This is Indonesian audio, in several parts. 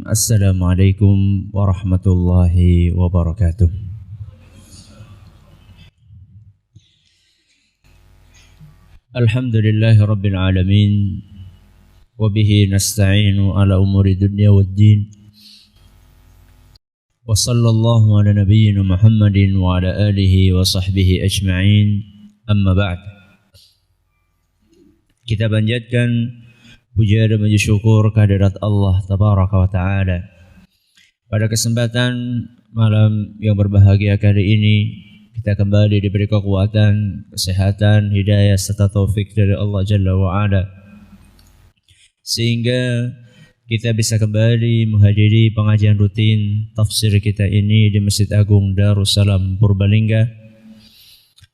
Assalamualaikum warahmatullahi wabarakatuh. Alhamdulillahi rabbil alamin, wabihi nasta'inu ala umuri dunya waddin, wa sallallahu ala nabiyyina Muhammadin wa ala alihi wa sahbihi ajma'in, amma ba'd. Kita panjatkan puja dan puji syukur kehadirat Allah Tabaraka wa Ta'ala. Pada kesempatan malam yang berbahagia kali ini, kita kembali diberi kekuatan, kesehatan, hidayah serta taufik dari Allah Jalla wa Ala, sehingga kita bisa kembali menghadiri pengajian rutin tafsir kita ini di Masjid Agung Darussalam Purbalingga.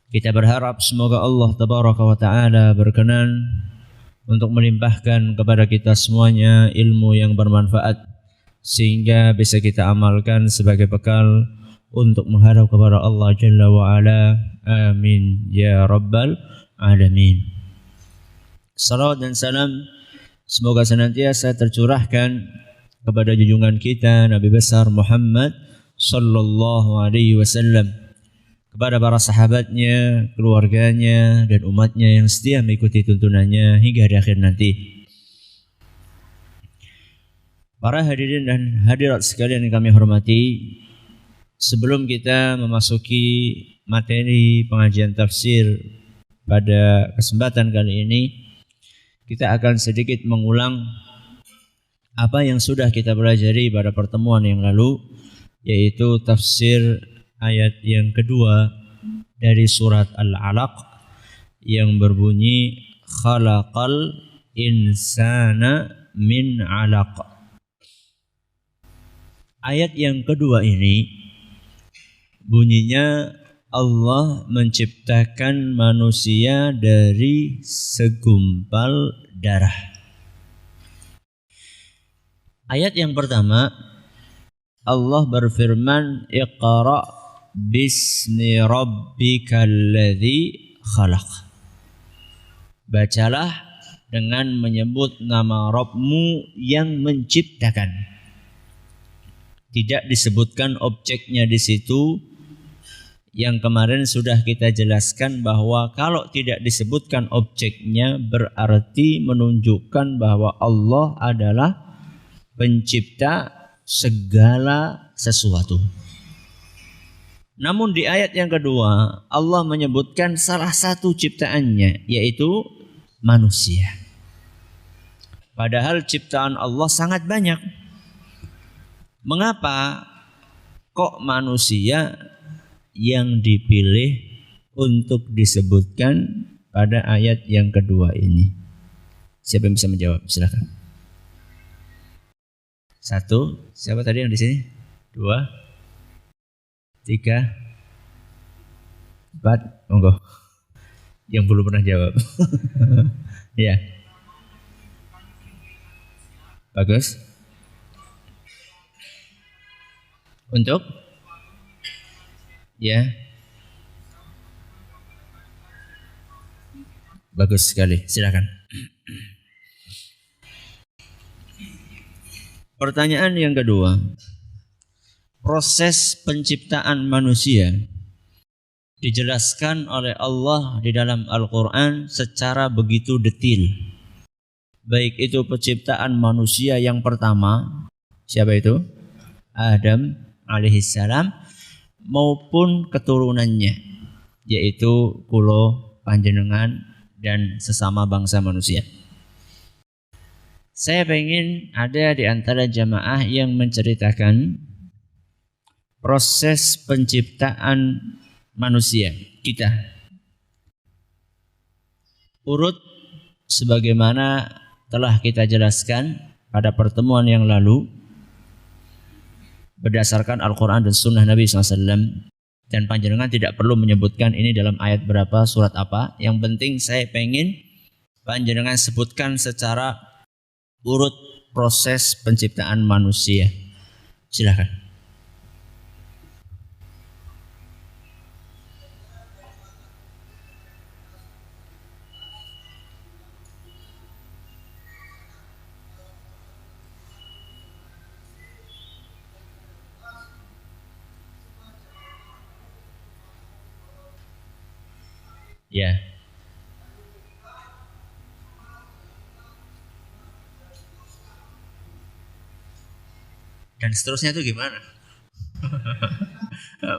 Kita berharap semoga Allah Tabaraka wa Ta'ala berkenan untuk melimpahkan kepada kita semuanya ilmu yang bermanfaat, sehingga bisa kita amalkan sebagai bekal untuk menghadap kepada Allah Jalla wa Ala. Amin ya rabbal alamin. Salawat dan salam semoga senantiasa tercurahkan kepada junjungan kita Nabi besar Muhammad sallallahu alaihi wasallam, kepada para sahabatnya, keluarganya, dan umatnya yang setia mengikuti tuntunannya hingga di akhir nanti. Para hadirin dan hadirat sekalian yang kami hormati, sebelum kita memasuki materi pengajian tafsir pada kesempatan kali ini, kita akan sedikit mengulang apa yang sudah kita pelajari pada pertemuan yang lalu, yaitu tafsir ayat yang kedua dari surat Al-Alaq yang berbunyi khalaqal insana min 'alaq. Ayat yang kedua ini bunyinya Allah menciptakan manusia dari segumpal darah. Ayat yang pertama Allah berfirman, Iqra' bismi rabbikal ladzi khalaq. Bacalah dengan menyebut nama Rabbmu yang menciptakan. Tidak disebutkan objeknya di situ. Yang kemarin sudah kita jelaskan bahwa kalau tidak disebutkan objeknya berarti menunjukkan bahwa Allah adalah pencipta segala sesuatu. Namun di ayat yang kedua Allah menyebutkan salah satu ciptaannya, yaitu manusia. Padahal ciptaan Allah sangat banyak. Mengapa kok manusia yang dipilih untuk disebutkan pada ayat yang kedua ini? Siapa yang bisa menjawab? Silakan. Satu, siapa tadi yang di sini? Dua, tiga, empat, monggo. Yang belum pernah jawab. Ya. Bagus. Untuk? Ya. Bagus sekali. Silakan. Pertanyaan yang kedua. Proses penciptaan manusia dijelaskan oleh Allah di dalam Al-Quran secara begitu detail. Baik itu penciptaan manusia yang pertama, siapa itu? Adam alaihissalam, maupun keturunannya, yaitu kulo, panjenengan, dan sesama bangsa manusia. Saya ingin ada di antara jamaah yang menceritakan proses penciptaan manusia kita urut sebagaimana telah kita jelaskan pada pertemuan yang lalu berdasarkan Al-Quran dan Sunnah Nabi SAW. Dan panjenengan tidak perlu menyebutkan ini dalam ayat berapa, surat apa. Yang penting saya pengen panjenengan sebutkan secara urut proses penciptaan manusia. Silakan. Ya. Dan seterusnya itu gimana?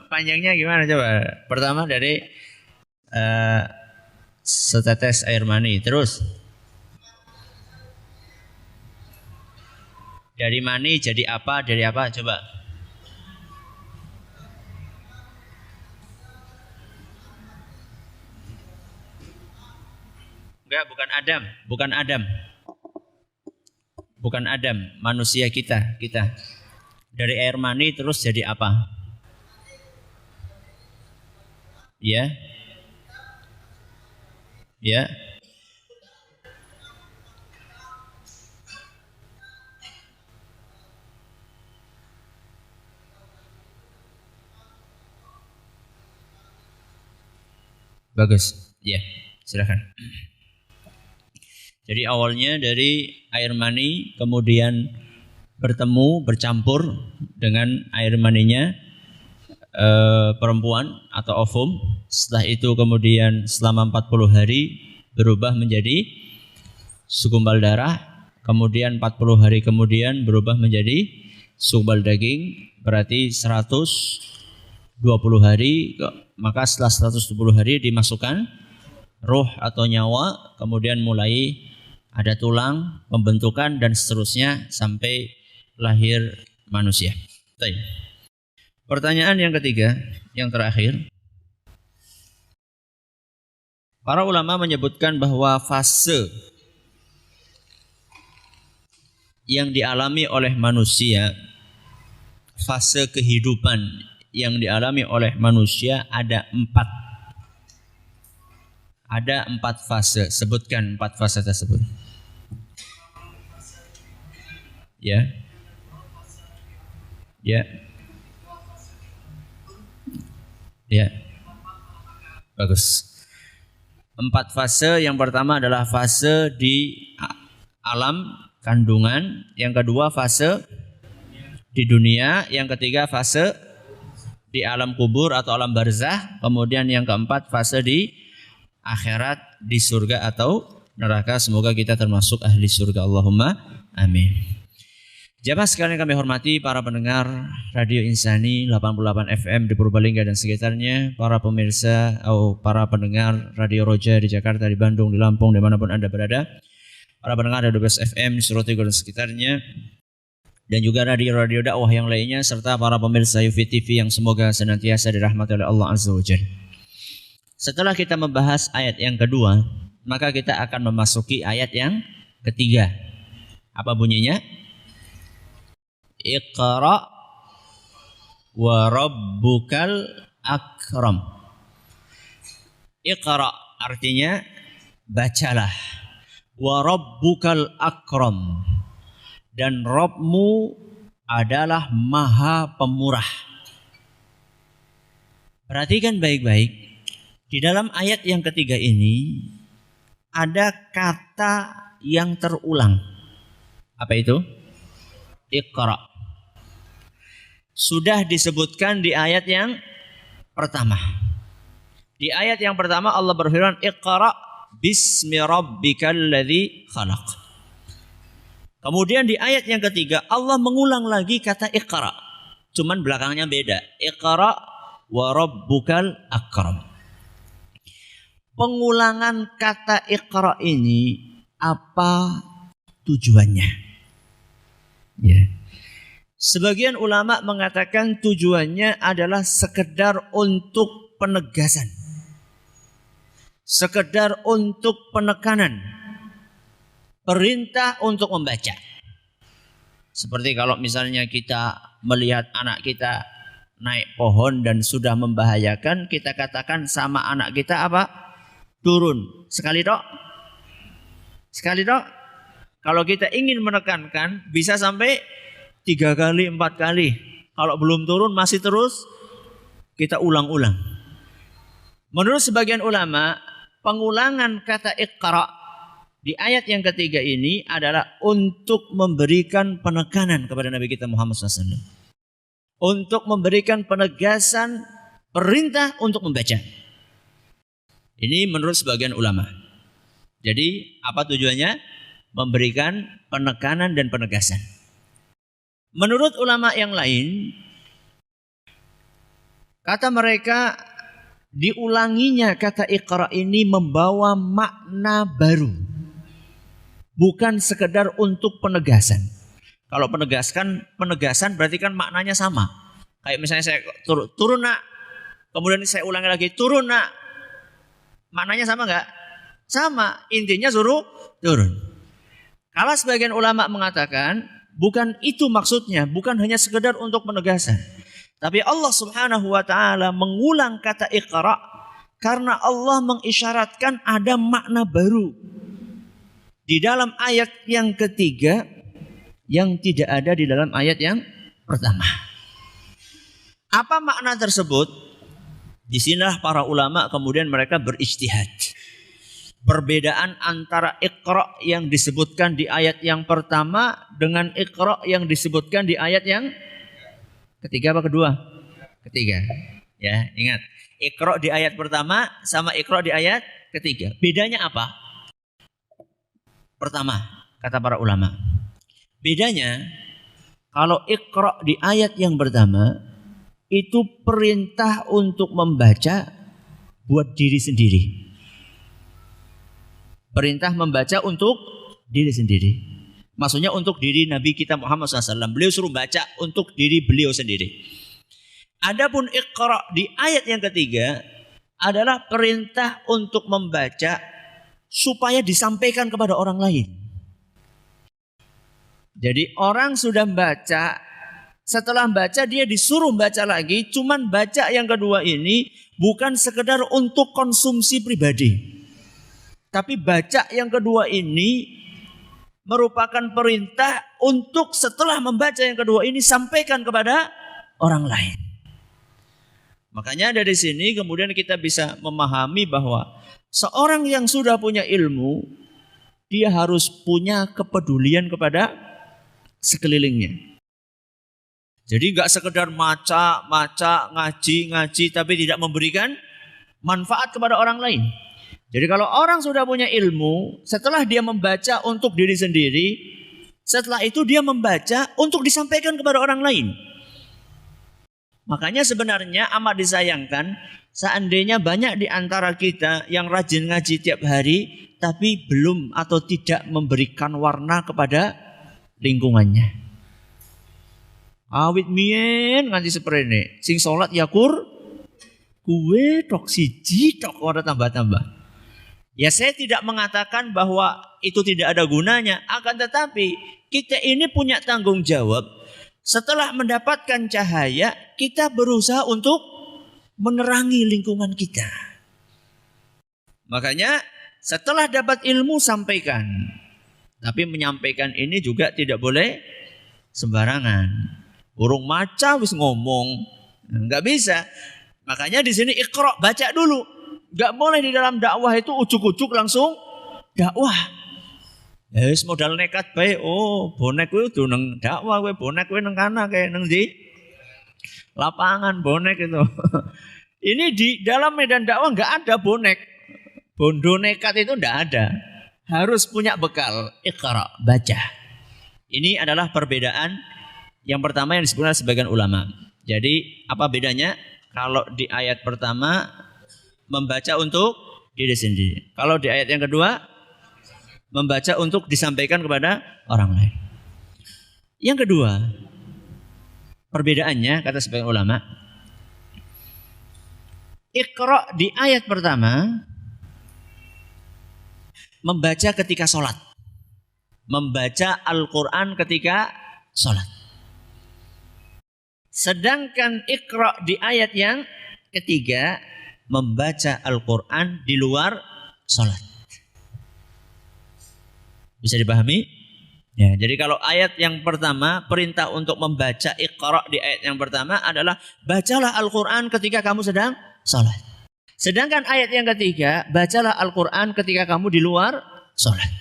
Panjangnya gimana coba? Pertama dari setetes air mani, terus dari mani jadi apa? Dari apa? Coba. Enggak, bukan Adam, bukan Adam. Bukan Adam, manusia kita. Dari air mani terus jadi apa? Ya. Ya. Bagus. Ya, silakan. Jadi awalnya dari air mani, kemudian bercampur dengan air maninya perempuan atau ovum. Setelah itu kemudian selama 40 hari berubah menjadi segumpal darah. Kemudian 40 hari kemudian berubah menjadi segumpal daging. Berarti 120 hari. Maka setelah 120 hari dimasukkan ruh atau nyawa. Kemudian mulai ada tulang, pembentukan dan seterusnya sampai lahir manusia. Baik. Pertanyaan yang ketiga, yang terakhir. Para ulama menyebutkan bahwa fase yang dialami oleh manusia, fase kehidupan yang dialami oleh manusia ada 4. Ada 4 fase. Sebutkan 4 fase tersebut. Ya. Ya. Ya. Bagus. 4 fase. Yang pertama adalah fase di alam kandungan. Yang kedua fase di dunia. Yang ketiga fase di alam kubur atau alam barzah. Kemudian yang keempat fase di akhirat, di surga atau neraka. Semoga kita termasuk ahli surga. Allahumma amin. Jamaah sekalian kami hormati, para pendengar Radio Insani 88 FM di Purbalingga dan sekitarnya, para pemirsa atau para pendengar Radio Roja di Jakarta, di Bandung, di Lampung, dimanapun Anda berada, para pendengar Radio Best FM di Surabaya dan sekitarnya, dan juga radio-radio dakwah yang lainnya, serta para pemirsa UFI TV yang semoga senantiasa dirahmati oleh Allah Azza wa Jalla. Setelah kita membahas ayat yang kedua, maka kita akan memasuki ayat yang ketiga. Apa bunyinya? Iqra wa rabbukal akram. Iqra artinya bacalah. Wa rabbukal akram. Dan Rabbmu adalah Maha Pemurah. Perhatikan baik-baik. Di dalam ayat yang ketiga ini ada kata yang terulang. Apa itu? Iqra. Sudah disebutkan di ayat yang pertama. Di ayat yang pertama Allah berfirman, Iqra bismi rabbikal ladzi khalaq. Kemudian di ayat yang ketiga Allah mengulang lagi kata Iqra. Cuman belakangnya beda. Iqra wa rabbukal akram. Pengulangan kata Iqra ini apa tujuannya? Ya. Sebagian ulama mengatakan tujuannya adalah sekedar untuk penegasan. Sekedar untuk penekanan. Perintah untuk membaca. Seperti kalau misalnya kita melihat anak kita naik pohon dan sudah membahayakan, kita katakan sama anak kita apa? Turun. Sekali dok. Sekali dok. Kalau kita ingin menekankan bisa sampai 3 kali, 4 kali. Kalau belum turun masih terus kita ulang-ulang. Menurut sebagian ulama, pengulangan kata Iqra di ayat yang ketiga ini adalah untuk memberikan penekanan kepada Nabi kita Muhammad SAW. Untuk memberikan penegasan perintah untuk membaca. Ini menurut sebagian ulama. Jadi apa tujuannya? Memberikan penekanan dan penegasan. Menurut ulama yang lain, kata mereka diulanginya kata Iqra ini membawa makna baru. Bukan sekedar untuk penegasan. Kalau penegasan berarti kan maknanya sama. Kayak misalnya saya turun nak, kemudian saya ulangi lagi turun nak. Maknanya sama enggak? Sama, intinya suruh turun. Kalau sebagian ulama mengatakan bukan itu maksudnya, bukan hanya sekedar untuk penegasan. Tapi Allah Subhanahu wa taala mengulang kata Iqra karena Allah mengisyaratkan ada makna baru di dalam ayat yang ketiga yang tidak ada di dalam ayat yang pertama. Apa makna tersebut? Disinilah para ulama kemudian mereka berijtihad. Perbedaan antara Iqra yang disebutkan di ayat yang pertama dengan Iqra yang disebutkan di ayat yang ketiga apa kedua? Ketiga. Ya, ingat. Iqra di ayat pertama sama Iqra di ayat ketiga. Bedanya apa? Pertama, kata para ulama. Bedanya, kalau Iqra di ayat yang pertama, itu perintah untuk membaca buat diri sendiri. Perintah membaca untuk diri sendiri. Maksudnya untuk diri Nabi kita Muhammad SAW. Beliau suruh baca untuk diri beliau sendiri. Adapun Iqra di ayat yang ketiga adalah perintah untuk membaca supaya disampaikan kepada orang lain. Jadi orang sudah baca, setelah baca dia disuruh baca lagi, cuman baca yang kedua ini bukan sekedar untuk konsumsi pribadi. Tapi baca yang kedua ini merupakan perintah untuk setelah membaca yang kedua ini sampaikan kepada orang lain. Makanya dari sini kemudian kita bisa memahami bahwa seorang yang sudah punya ilmu, dia harus punya kepedulian kepada sekelilingnya. Jadi enggak sekedar maca, ngaji, tapi tidak memberikan manfaat kepada orang lain. Jadi kalau orang sudah punya ilmu, setelah dia membaca untuk diri sendiri, setelah itu dia membaca untuk disampaikan kepada orang lain. Makanya sebenarnya amat disayangkan seandainya banyak di antara kita yang rajin ngaji tiap hari, tapi belum atau tidak memberikan warna kepada lingkungannya. Awit mien nganti seprene, sing salat ya kur, kuwe tok siji tok ora tambah-tambah. Ya saya tidak mengatakan bahwa itu tidak ada gunanya, akan tetapi kita ini punya tanggung jawab. Setelah mendapatkan cahaya, kita berusaha untuk menerangi lingkungan kita. Makanya setelah dapat ilmu sampaikan. Tapi menyampaikan ini juga tidak boleh sembarangan. Urung maca wis ngomong, nggak bisa. Makanya di sini Iqra, baca dulu. Gak boleh di dalam dakwah itu ujuk-ujuk langsung dakwah. Wis modal nekat bae. Oh, bonek kuwi udah nang dakwah, kowe bonek kuwi nang kana kayak nang ndi? Lapangan bonek itu. Ini di dalam medan dakwah enggak ada bonek. Bondo nekat itu enggak ada. Harus punya bekal. Iqra, baca. Ini adalah perbedaan yang pertama yang disebutkan sebagian ulama. Jadi apa bedanya? Kalau di ayat pertama membaca untuk diri sendiri. Kalau di ayat yang kedua membaca untuk disampaikan kepada orang lain. Yang kedua, perbedaannya kata sebagian ulama, Iqra di ayat pertama membaca ketika sholat, membaca Al-Quran ketika sholat. Sedangkan Iqra di ayat yang ketiga membaca Al-Quran di luar sholat. Bisa dipahami? Ya, jadi kalau ayat yang pertama perintah untuk membaca Iqra di ayat yang pertama adalah bacalah Al-Quran ketika kamu sedang sholat. Sedangkan ayat yang ketiga bacalah Al-Quran ketika kamu di luar sholat.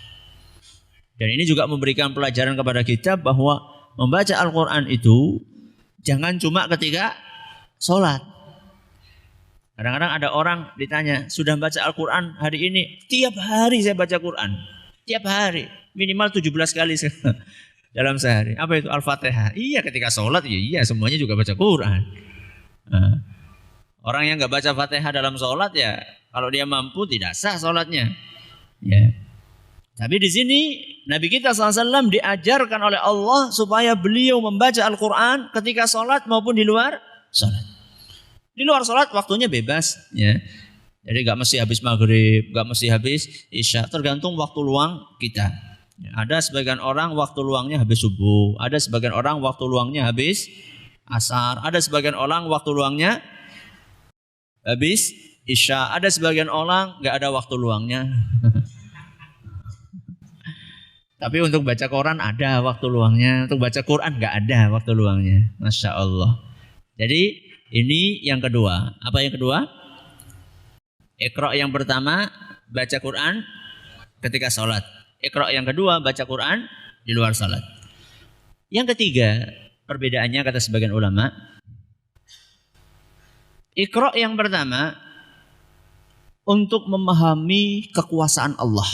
Dan ini juga memberikan pelajaran kepada kita bahwa membaca Al-Quran itu jangan cuma ketika sholat. Kadang-kadang ada orang ditanya, sudah baca Al-Quran hari ini? Tiap hari saya baca Quran. Tiap hari. Minimal 17 kali dalam sehari. Apa itu? Al-Fatihah. Iya, ketika sholat, iya semuanya juga baca Quran. Nah, orang yang nggak baca Fatihah dalam sholat ya, kalau dia mampu tidak sah sholatnya. Ya. Tapi di sini Nabi kita SAW diajarkan oleh Allah supaya beliau membaca Al-Quran ketika sholat maupun di luar sholat. Di luar sholat waktunya bebas. Ya. Jadi nggak mesti habis maghrib, nggak mesti habis isya, tergantung waktu luang kita. Ya, ada sebagian orang waktu luangnya habis subuh, ada sebagian orang waktu luangnya habis asar, ada sebagian orang waktu luangnya habis isya, ada sebagian orang nggak ada waktu luangnya. Tapi untuk baca Quran ada waktu luangnya, untuk baca Quran nggak ada waktu luangnya. Masya Allah. Jadi ini yang kedua. Apa yang kedua? Iqra yang pertama baca Quran ketika sholat. Iqra yang kedua baca Quran di luar sholat. Yang ketiga, perbedaannya kata sebagian ulama, Iqra yang pertama untuk memahami kekuasaan Allah.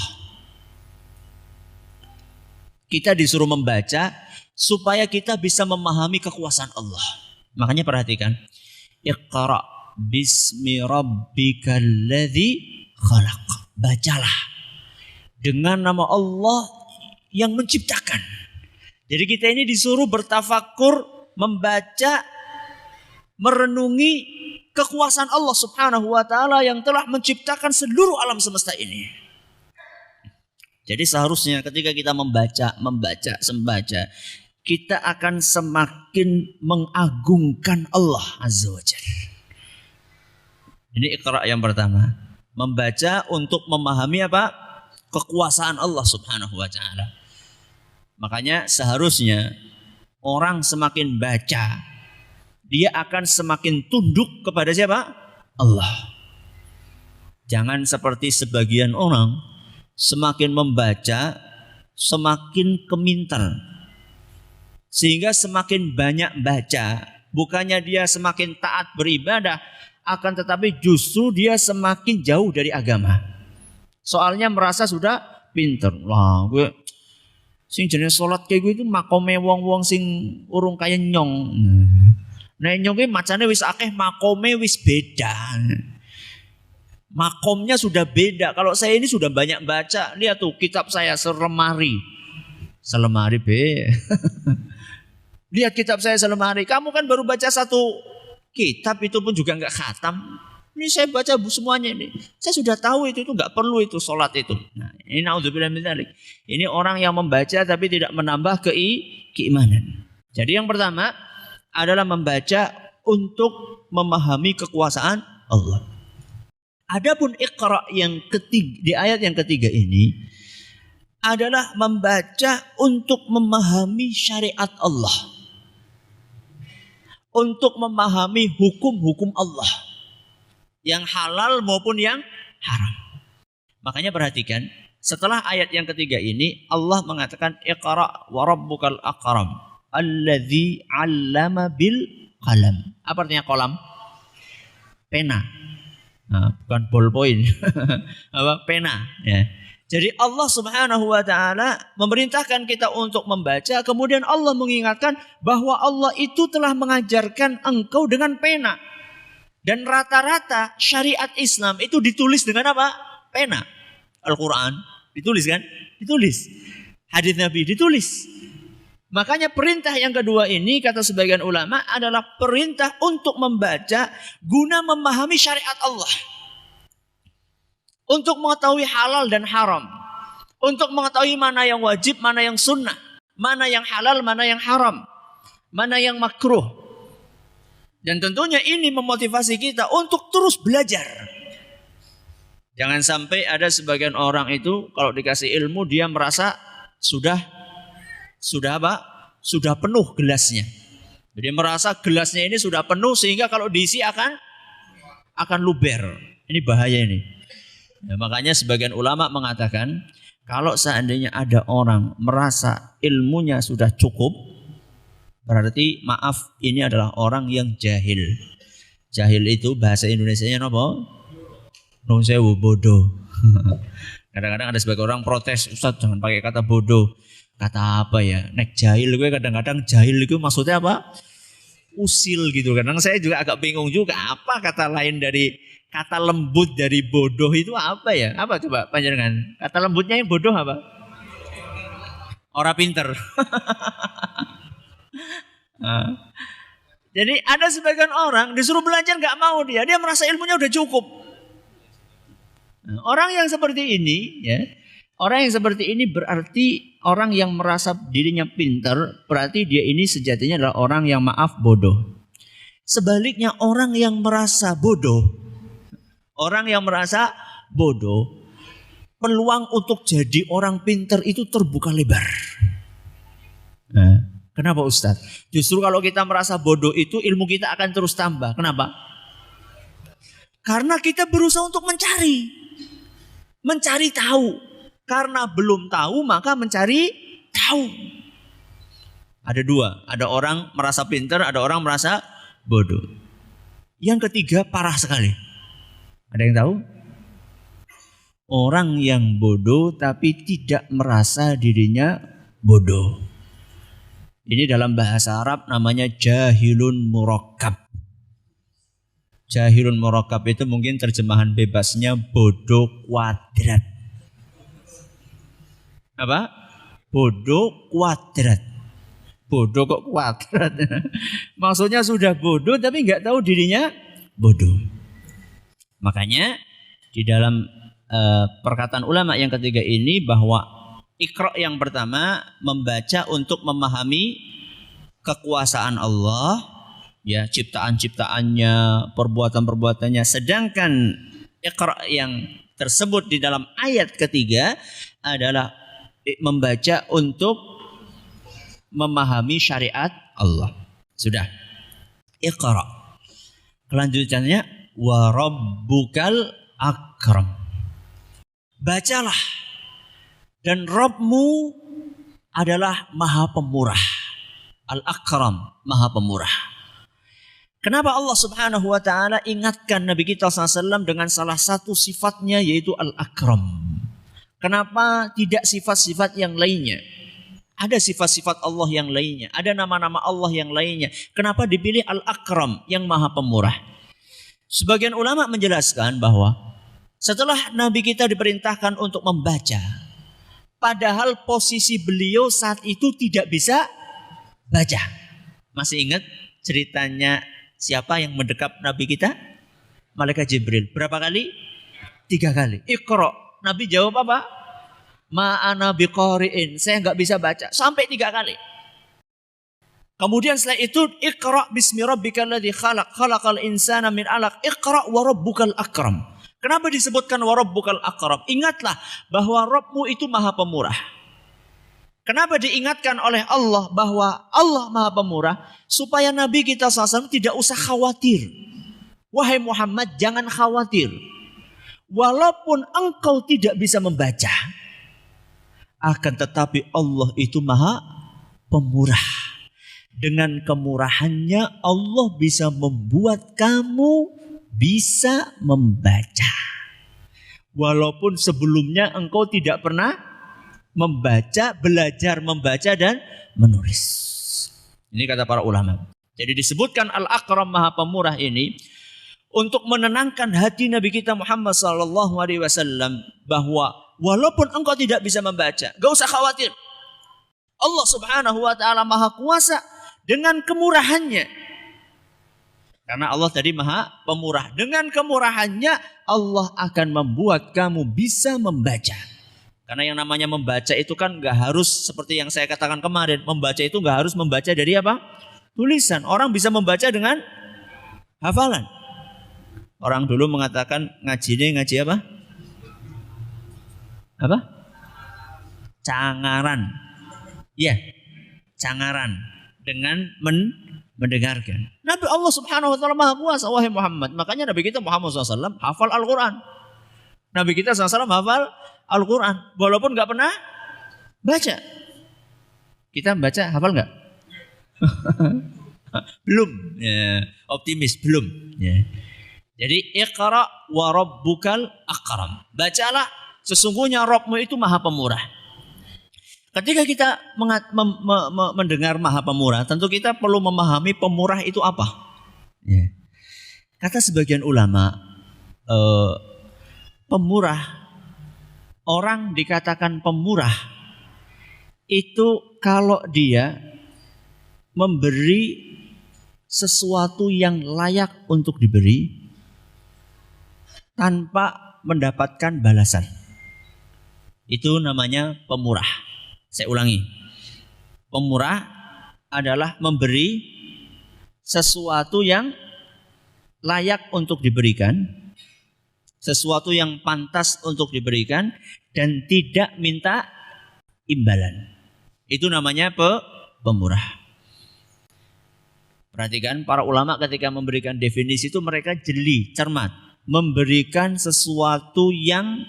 Kita disuruh membaca supaya kita bisa memahami kekuasaan Allah. Makanya perhatikan. Iqra bismi rabbikal ladzi khalaq. Bacalah dengan nama Allah yang menciptakan. Jadi kita ini disuruh bertafakur, membaca, merenungi kekuasaan Allah Subhanahu wa taala yang telah menciptakan seluruh alam semesta ini. Jadi seharusnya ketika kita membaca, kita akan semakin mengagungkan Allah Azza wa Jalla. Ini Iqra yang pertama. Membaca untuk memahami apa? Kekuasaan Allah Subhanahu wa taala. Makanya seharusnya orang semakin baca, dia akan semakin tunduk kepada siapa? Allah. Jangan seperti sebagian orang semakin membaca, semakin keminter. Sehingga semakin banyak baca, bukannya dia semakin taat beribadah, akan tetapi justru dia semakin jauh dari agama. Soalnya merasa sudah pinter. Lah, gue sing jenis sholat kayak gue itu makome wong-wong sing urung kaya nyong. Nah nyong ki macane wis akeh, makome wis beda. Makomnya sudah beda. Kalau saya ini sudah banyak baca. Lihat tuh kitab saya selemari. Selemari be. Lihat kitab saya selemari. Kamu kan baru baca satu kitab, itu pun juga nggak khatam. Ini saya baca semuanya ini. Saya sudah tahu itu nggak perlu itu sholat itu. Nah, ini naudzubillah min dzalik. Ini orang yang membaca tapi tidak menambah keimanan. Jadi yang pertama adalah membaca untuk memahami kekuasaan Allah. Adapun Iqra yang ketiga, di ayat yang ketiga ini adalah membaca untuk memahami syariat Allah. Untuk memahami hukum-hukum Allah. Yang halal maupun yang haram. Makanya perhatikan, setelah ayat yang ketiga ini Allah mengatakan Iqra wa rabbukal akram alladzi 'allama bil qalam. Apa artinya qalam? Pena. Nah, bukan ballpoint. Apa? Pena, ya. Jadi Allah Subhanahu wa taala memerintahkan kita untuk membaca, kemudian Allah mengingatkan bahwa Allah itu telah mengajarkan engkau dengan pena. Dan rata-rata syariat Islam itu ditulis dengan apa? Pena. Al-Qur'an ditulis kan? Ditulis. Hadis Nabi ditulis. Makanya perintah yang kedua ini kata sebagian ulama adalah perintah untuk membaca guna memahami syariat Allah. Untuk mengetahui halal dan haram. Untuk mengetahui mana yang wajib, mana yang sunnah. Mana yang halal, mana yang haram. Mana yang makruh. Dan tentunya ini memotivasi kita untuk terus belajar. Jangan sampai ada sebagian orang itu kalau dikasih ilmu dia merasa sudah apa? Sudah penuh gelasnya. Jadi merasa gelasnya ini sudah penuh sehingga kalau diisi akan luber. Ini bahaya ini. Ya, makanya sebagian ulama mengatakan kalau seandainya ada orang merasa ilmunya sudah cukup, berarti maaf ini adalah orang yang jahil. Jahil itu bahasa Indonesianya apa? Nun sewu, bodoh. Kadang-kadang ada sebagian orang protes, Ustaz jangan pakai kata bodoh. Kata apa ya? Nek jahil gue kadang-kadang jahil itu maksudnya apa? Usil gitu. Kadang saya juga agak bingung juga apa kata lain dari kata lembut dari bodoh itu apa ya? Apa coba panjenengan? Kata lembutnya yang bodoh apa? Orang pinter. Nah, jadi ada sebagian orang disuruh belajar nggak mau dia merasa ilmunya udah cukup. Nah, orang yang seperti ini, ya, orang yang seperti ini berarti orang yang merasa dirinya pintar, berarti dia ini sejatinya adalah orang yang maaf bodoh. Sebaliknya orang yang merasa bodoh, peluang untuk jadi orang pintar itu terbuka lebar. Nah, kenapa Ustadz? Justru kalau kita merasa bodoh itu ilmu kita akan terus tambah. Kenapa? Karena kita berusaha untuk mencari tahu. Karena belum tahu maka mencari tahu. Ada dua, ada orang merasa pintar, ada orang merasa bodoh. Yang ketiga parah sekali. Ada yang tahu? Orang yang bodoh tapi tidak merasa dirinya bodoh. Ini dalam bahasa Arab namanya jahilun murakkab. Jahilun murakkab itu mungkin terjemahan bebasnya bodoh kuadrat. Apa? Bodoh kuadrat. Bodoh kok kuadrat? Maksudnya sudah bodoh tapi nggak tahu dirinya bodoh. Makanya di dalam perkataan ulama yang ketiga ini bahwa Iqra yang pertama membaca untuk memahami kekuasaan Allah, ya ciptaan-ciptaannya, perbuatan-perbuatannya. Sedangkan Iqra yang tersebut di dalam ayat ketiga adalah membaca untuk memahami syariat Allah. Sudah. Iqra. Kelanjutannya wa rabbukal akram. Bacalah. Dan Rabbmu adalah Maha Pemurah. Al-Akram, Maha Pemurah. Kenapa Allah Subhanahu wa taala ingatkan Nabi kita SAW dengan salah satu sifatnya yaitu Al-Akram? Kenapa tidak sifat-sifat yang lainnya? Ada sifat-sifat Allah yang lainnya, ada nama-nama Allah yang lainnya. Kenapa dipilih Al-Akram yang Maha Pemurah? Sebagian ulama menjelaskan bahwa setelah Nabi kita diperintahkan untuk membaca, padahal posisi beliau saat itu tidak bisa baca. Masih ingat ceritanya siapa yang mendekap Nabi kita? Malaikat Jibril. Berapa kali? 3 kali. Iqra. Nabi jawab apa? Ma'ana biqari'in. Saya nggak bisa baca. Sampai 3 kali. Kemudian setelah itu Iqra bismi rabbikal ladzi khalaq. Khalaqal insana min 'alaq. Iqra wa rabbukal akram. Kenapa disebutkan wa rabbukal akram? Ingatlah bahwa Rabbmu itu Maha Pemurah. Kenapa diingatkan oleh Allah bahwa Allah Maha Pemurah? Supaya Nabi kita SAW tidak usah khawatir. Wahai Muhammad, jangan khawatir. Walaupun engkau tidak bisa membaca, akan tetapi Allah itu Maha Pemurah. Dengan kemurahannya Allah bisa membuat kamu bisa membaca. Walaupun sebelumnya engkau tidak pernah membaca, belajar membaca dan menulis. Ini kata para ulama. Jadi disebutkan Al-Akram Maha Pemurah ini untuk menenangkan hati Nabi kita Muhammad SAW bahwa walaupun engkau tidak bisa membaca, gak usah khawatir. Allah Subhanahu wa taala Maha Kuasa dengan kemurahannya. Karena Allah tadi Maha Pemurah. Dengan kemurahannya Allah akan membuat kamu bisa membaca. Karena yang namanya membaca itu kan gak harus seperti yang saya katakan kemarin. Membaca itu gak harus membaca dari apa? Tulisan. Orang bisa membaca dengan hafalan. Orang dulu mengatakan ngaji ini ngaji apa? Apa? Cangaran. Ya, cangaran. Dengan mendengarkan. Nabi Allah Subhanahu wa taala Maha Kuasa, wahai Muhammad. Makanya Nabi kita Muhammad SAW hafal Al-Quran. Nabi kita SAW hafal Al-Quran. Walaupun gak pernah baca. Kita baca hafal gak? Belum, ya. Optimis belum. Ya. Jadi iqra wa rabbukal akram. Bacalah, sesungguhnya Rabbmu itu Maha Pemurah. Ketika kita mendengar Maha Pemurah, tentu kita perlu memahami pemurah itu apa. Ya. Kata sebagian ulama, pemurah, orang dikatakan pemurah itu kalau dia memberi sesuatu yang layak untuk diberi tanpa mendapatkan balasan. Itu namanya pemurah. Saya ulangi. Pemurah adalah memberi sesuatu yang layak untuk diberikan, sesuatu yang pantas untuk diberikan dan tidak minta imbalan. Itu namanya pemurah. Perhatikan para ulama ketika memberikan definisi itu mereka jeli, cermat, memberikan sesuatu yang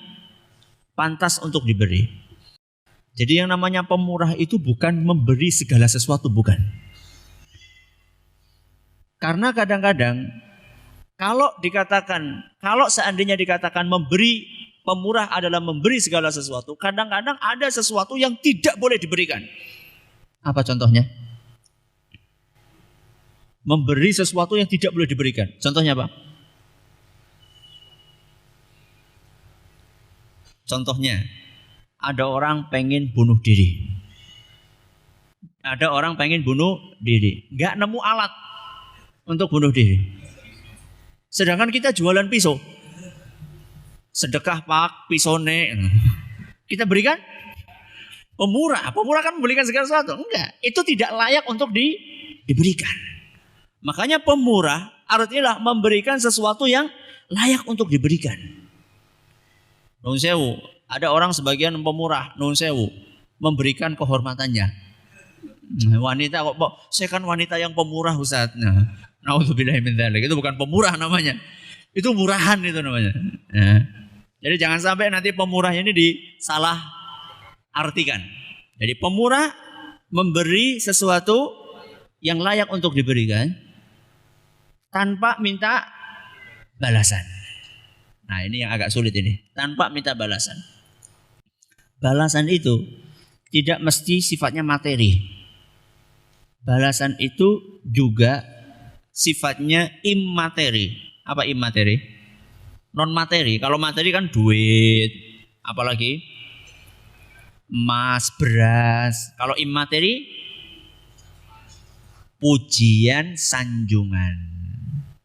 pantas untuk diberi. Jadi yang namanya pemurah itu bukan memberi segala sesuatu, bukan. Karena kadang-kadang kalau seandainya dikatakan memberi, pemurah adalah memberi segala sesuatu, kadang-kadang ada sesuatu yang tidak boleh diberikan. Apa contohnya? Memberi sesuatu yang tidak boleh diberikan. Contohnya apa? Contohnya, ada orang pengen bunuh diri. Ada orang pengen bunuh diri. Nggak nemu alat untuk bunuh diri. Sedangkan kita jualan pisau. Sedekah pak, pisone. Kita berikan pemurah. Pemurah kan memberikan segala sesuatu. Enggak. Itu tidak layak untuk diberikan. Makanya pemurah artinya memberikan sesuatu yang layak untuk diberikan. Nun sewu, ada orang sebagian pemurah, nun sewu, memberikan kehormatannya. Wanita kok, saya kan wanita yang pemurah Ustaz. Nah, naudzubillahi min dzalik. Itu bukan pemurah namanya. Itu murahan itu namanya. Nah, jadi jangan sampai nanti pemurah ini disalah artikan. Jadi pemurah memberi sesuatu yang layak untuk diberikan tanpa minta balasan. Nah ini yang agak sulit ini. Tanpa minta balasan. Balasan itu tidak mesti sifatnya materi. Balasan itu juga sifatnya immateri. Apa immateri? Non materi. Kalau materi kan duit, apalagi emas, beras. Kalau immateri, pujian, sanjungan.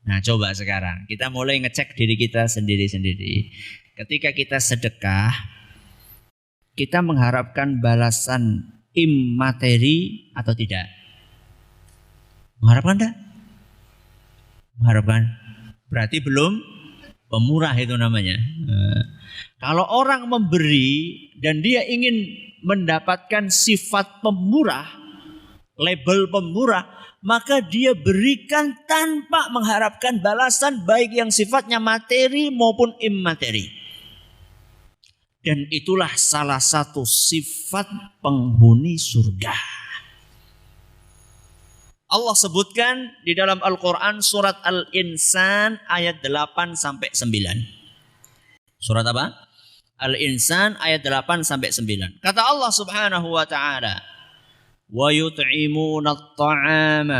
Nah coba sekarang kita mulai ngecek diri kita sendiri-sendiri. Ketika kita sedekah, kita mengharapkan balasan immateri atau tidak? Mengharapkan enggak? Mengharapkan. Berarti belum pemurah itu namanya. Kalau orang memberi dan dia ingin mendapatkan sifat pemurah, label pemurah, maka dia berikan tanpa mengharapkan balasan baik yang sifatnya materi maupun immateri. Dan itulah salah satu sifat penghuni surga. Allah sebutkan di dalam Al-Quran surat Al-Insan ayat 8 sampai 9. Surat apa? Al-Insan ayat 8 sampai 9. Kata Allah Subhanahu wa taala, وَيُطْعِمُونَ الطَّعَامَ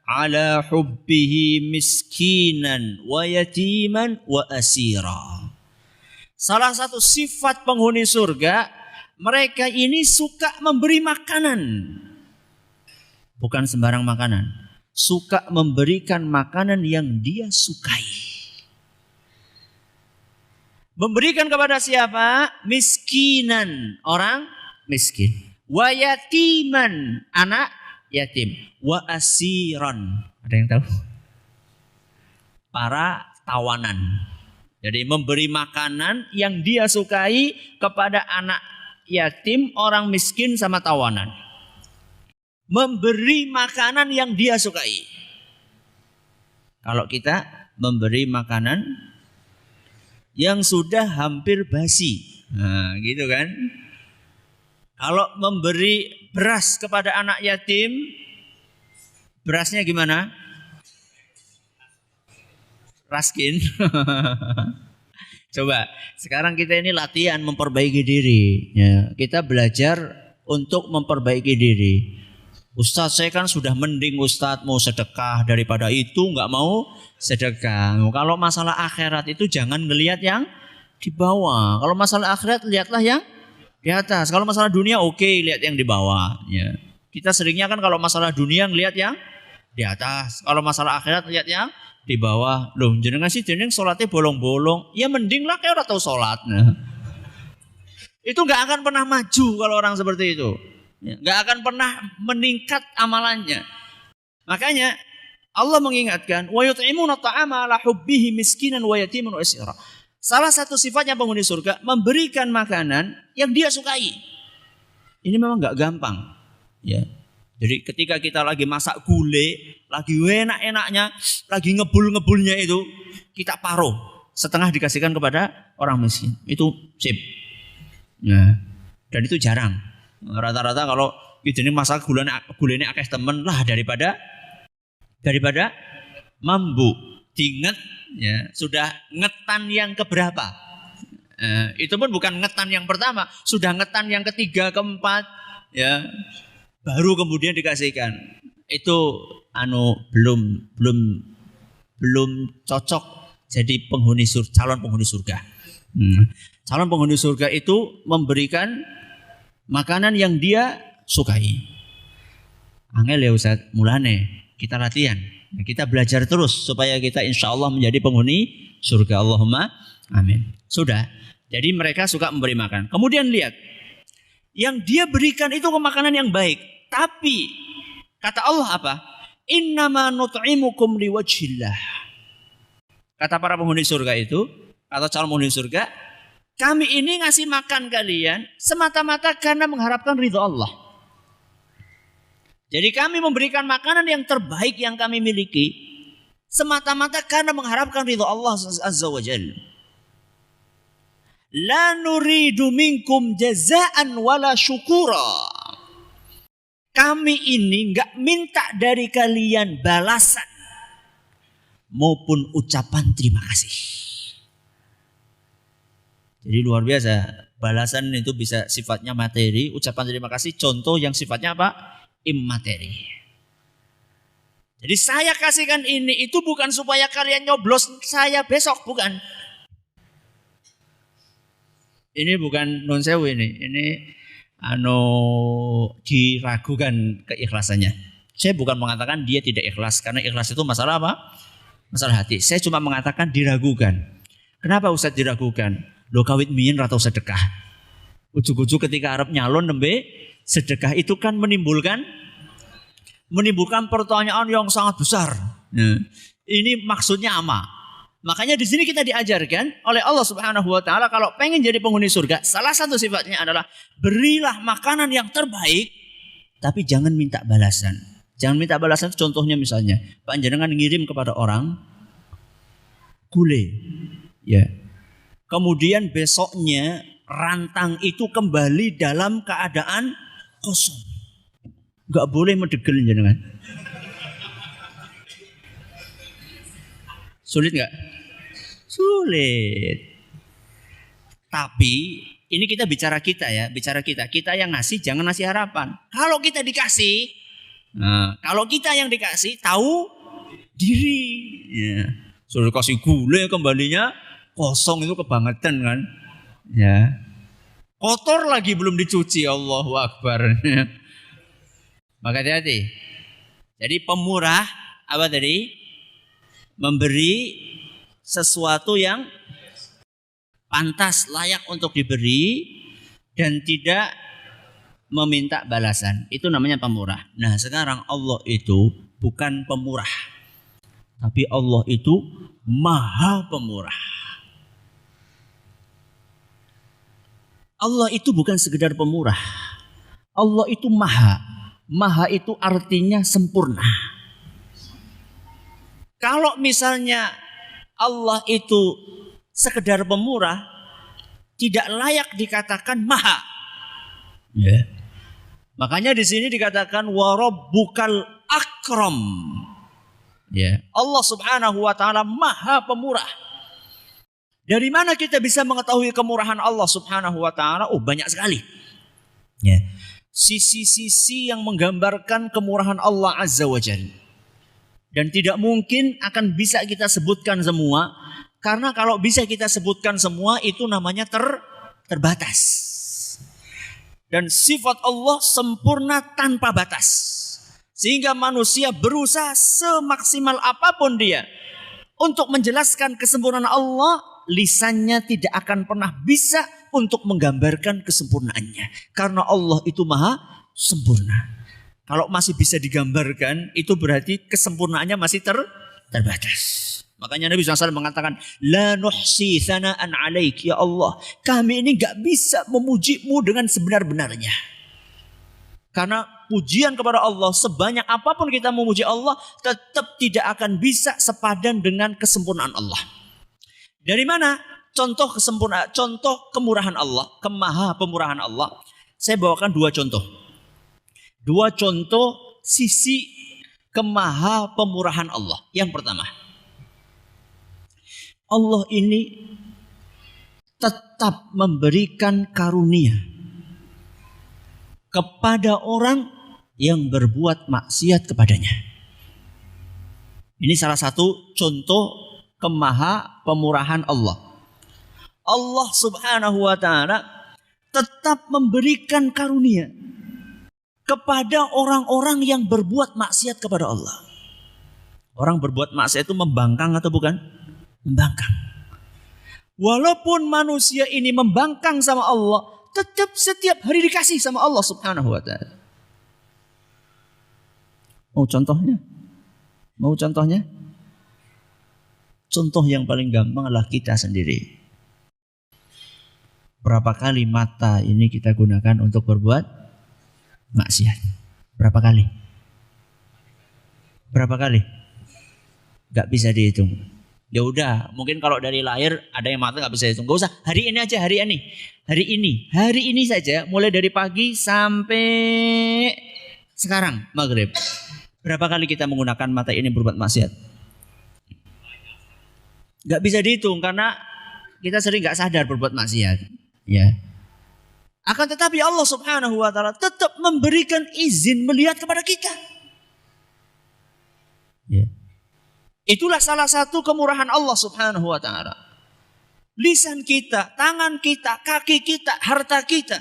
عَلَى حُبِّهِ مِسْكِينًا وَيَتِيمًا وَأَسِيرًا. Salah satu sifat penghuni surga, mereka ini suka memberi makanan. Bukan sembarang makanan. Suka memberikan makanan yang dia sukai. Memberikan kepada siapa? Miskinan, orang miskin. Wa yatiman, anak yatim. Wa asiran, ada yang tahu? Para tawanan. Jadi memberi makanan yang dia sukai kepada anak yatim, orang miskin sama tawanan. Memberi makanan yang dia sukai. Kalau kita memberi makanan yang sudah hampir basi, nah gitu kan? Kalau memberi beras kepada anak yatim, Berasnya gimana? Raskin. Coba, sekarang kita ini latihan memperbaiki diri. Ya, kita belajar untuk memperbaiki diri. Ustadz, saya kan sudah mending Ustadz mau sedekah daripada itu nggak mau sedekah. Kalau masalah akhirat itu jangan ngelihat yang di bawah. Kalau masalah akhirat lihatlah yang di atas. Kalau masalah dunia oke, lihat yang di bawah. Ya. Kita seringnya kan kalau masalah dunia ngelihat yang di atas. Kalau masalah akhirat lihat yang di bawah. Loh, jenengan sih jeneng sholatnya bolong-bolong. Ya mending lah kayak orang tahu sholat. Nah. Itu nggak akan pernah maju kalau orang seperti itu. Nggak akan pernah meningkat amalannya. Makanya Allah mengingatkan, wa yut'imuna ta'ama ala hubbihi miskinan wa yatiman wa asira. Salah satu sifatnya penghuni surga memberikan makanan yang dia sukai. Ini memang nggak gampang. Ya. Jadi ketika kita lagi masak gulai, lagi enak-enaknya, lagi ngebul-ngebulnya itu, kita paruh. Setengah dikasihkan kepada orang miskin. Itu sip. Ya. Dan itu jarang. Rata-rata kalau ini masak gulai akeh temen lah daripada mambu. Diinget ya, sudah ngetan yang keberapa. Itu pun bukan ngetan yang pertama, sudah ngetan yang ketiga, keempat, ya. Baru kemudian dikasihkan. Itu belum cocok jadi calon penghuni surga. Calon penghuni surga itu memberikan makanan yang dia sukai. Angel ya Ustaz, mulane kita latihan. Kita belajar terus supaya kita insya Allah menjadi penghuni surga. Allahumma amin. Sudah. Jadi mereka suka memberi makan. Kemudian lihat. Yang dia berikan itu makanan yang baik. Tapi kata Allah apa? Innama nut'imukum liwajhillah. Kata para penghuni surga itu, atau calon penghuni surga, kami ini ngasih makan kalian semata-mata karena mengharapkan ridha Allah. Jadi kami memberikan makanan yang terbaik yang kami miliki semata-mata karena mengharapkan ridha Allah Azza wa Jalla. La nuridu minkum jazaan wala syukura. Kami ini enggak minta dari kalian balasan maupun ucapan terima kasih. Jadi luar biasa. Balasan itu bisa sifatnya materi, ucapan terima kasih contoh yang sifatnya apa? Immateri. Jadi saya kasihkan ini itu bukan supaya kalian nyoblos saya besok, bukan. Ini bukan non sewu ini diragukan keikhlasannya. Saya bukan mengatakan dia tidak ikhlas karena ikhlas itu masalah apa? Masalah hati. Saya cuma mengatakan diragukan. Kenapa Ustaz diragukan? Lo kawit miyin ratau sedekah. Ujuk-ujuk ketika Arab nyalon nembe sedekah itu kan menimbulkan pertanyaan yang sangat besar. Nah, ini maksudnya apa? Makanya di sini kita diajarkan oleh Allah Subhanahu wa taala kalau pengen jadi penghuni surga, salah satu sifatnya adalah berilah makanan yang terbaik tapi jangan minta balasan. Jangan minta balasan, contohnya misalnya, panjenengan ngirim kepada orang gulai. Ya. Kemudian besoknya rantang itu kembali dalam keadaan kosong. Enggak boleh mendegel jenengan. Sulit nggak? Sulit. Tapi ini kita bicara kita ya, Kita yang ngasih jangan ngasih harapan. Kalau kita dikasih, kalau kita yang dikasih tahu diri. Ya. Suruh kasih gulai kembalinya kosong itu kebangetan kan? Ya. Kotor lagi belum dicuci, Allahu Akbar. Maka hati-hati. Jadi pemurah apa tadi? Memberi sesuatu yang pantas, layak untuk diberi dan tidak meminta balasan. Itu namanya pemurah. Nah sekarang Allah itu bukan pemurah. Tapi Allah itu maha pemurah. Allah itu bukan sekedar pemurah. Allah itu maha. Maha itu artinya sempurna. Kalau misalnya Allah itu sekedar pemurah, tidak layak dikatakan maha. Ya. Makanya di sini dikatakan wa rabbukal akram. akram. Ya, Allah Subhanahu wa taala Maha Pemurah. Dari mana kita bisa mengetahui kemurahan Allah Subhanahu wa taala? Oh, banyak sekali. Ya. Sisi-sisi yang menggambarkan kemurahan Allah Azza wa Jalla. Dan tidak mungkin akan bisa kita sebutkan semua, karena kalau bisa kita sebutkan semua itu namanya terbatas. Dan sifat Allah sempurna tanpa batas. Sehingga manusia berusaha semaksimal apapun dia untuk menjelaskan kesempurnaan Allah, lisannya tidak akan pernah bisa untuk menggambarkan kesempurnaannya. Karena Allah itu maha sempurna. Kalau masih bisa digambarkan, itu berarti kesempurnaannya masih terbatas. Makanya Nabi SAW mengatakan, La nuhsi thana'an alaik, ya Allah. Kami ini gak bisa memujimu dengan sebenar-benarnya. Karena pujian kepada Allah, sebanyak apapun kita memuji Allah, tetap tidak akan bisa sepadan dengan kesempurnaan Allah. Dari mana contoh kesempurnaan, contoh kemurahan Allah, kemaha pemurahan Allah? Saya bawakan dua contoh. Dua contoh sisi kemaha pemurahan Allah. Yang pertama, Allah ini tetap memberikan karunia kepada orang yang berbuat maksiat kepadanya. Ini salah satu contoh kemaha pemurahan Allah. Allah Subhanahu wa taala tetap memberikan karunia kepada orang-orang yang berbuat maksiat kepada Allah. Orang berbuat maksiat itu membangkang atau bukan? Membangkang. Walaupun manusia ini membangkang sama Allah, tetap setiap hari dikasih sama Allah Subhanahu wa ta'ala. Mau contohnya? Mau contohnya? Contoh yang paling gampang adalah kita sendiri. Berapa kali mata ini kita gunakan untuk berbuat maksiat? Berapa kali? Berapa kali? Gak bisa dihitung. Ya udah, mungkin kalau dari lahir ada yang mata gak bisa dihitung. Gak usah, hari ini aja, hari ini saja, mulai dari pagi sampai sekarang maghrib. Berapa kali kita menggunakan mata ini berbuat maksiat? Gak bisa dihitung karena kita sering gak sadar berbuat maksiat. Ya. Akan tetapi Allah Subhanahu wa taala tetap memberikan izin melihat kepada kita. Ya. Itulah salah satu kemurahan Allah Subhanahu wa taala. Lisan kita, tangan kita, kaki kita, harta kita.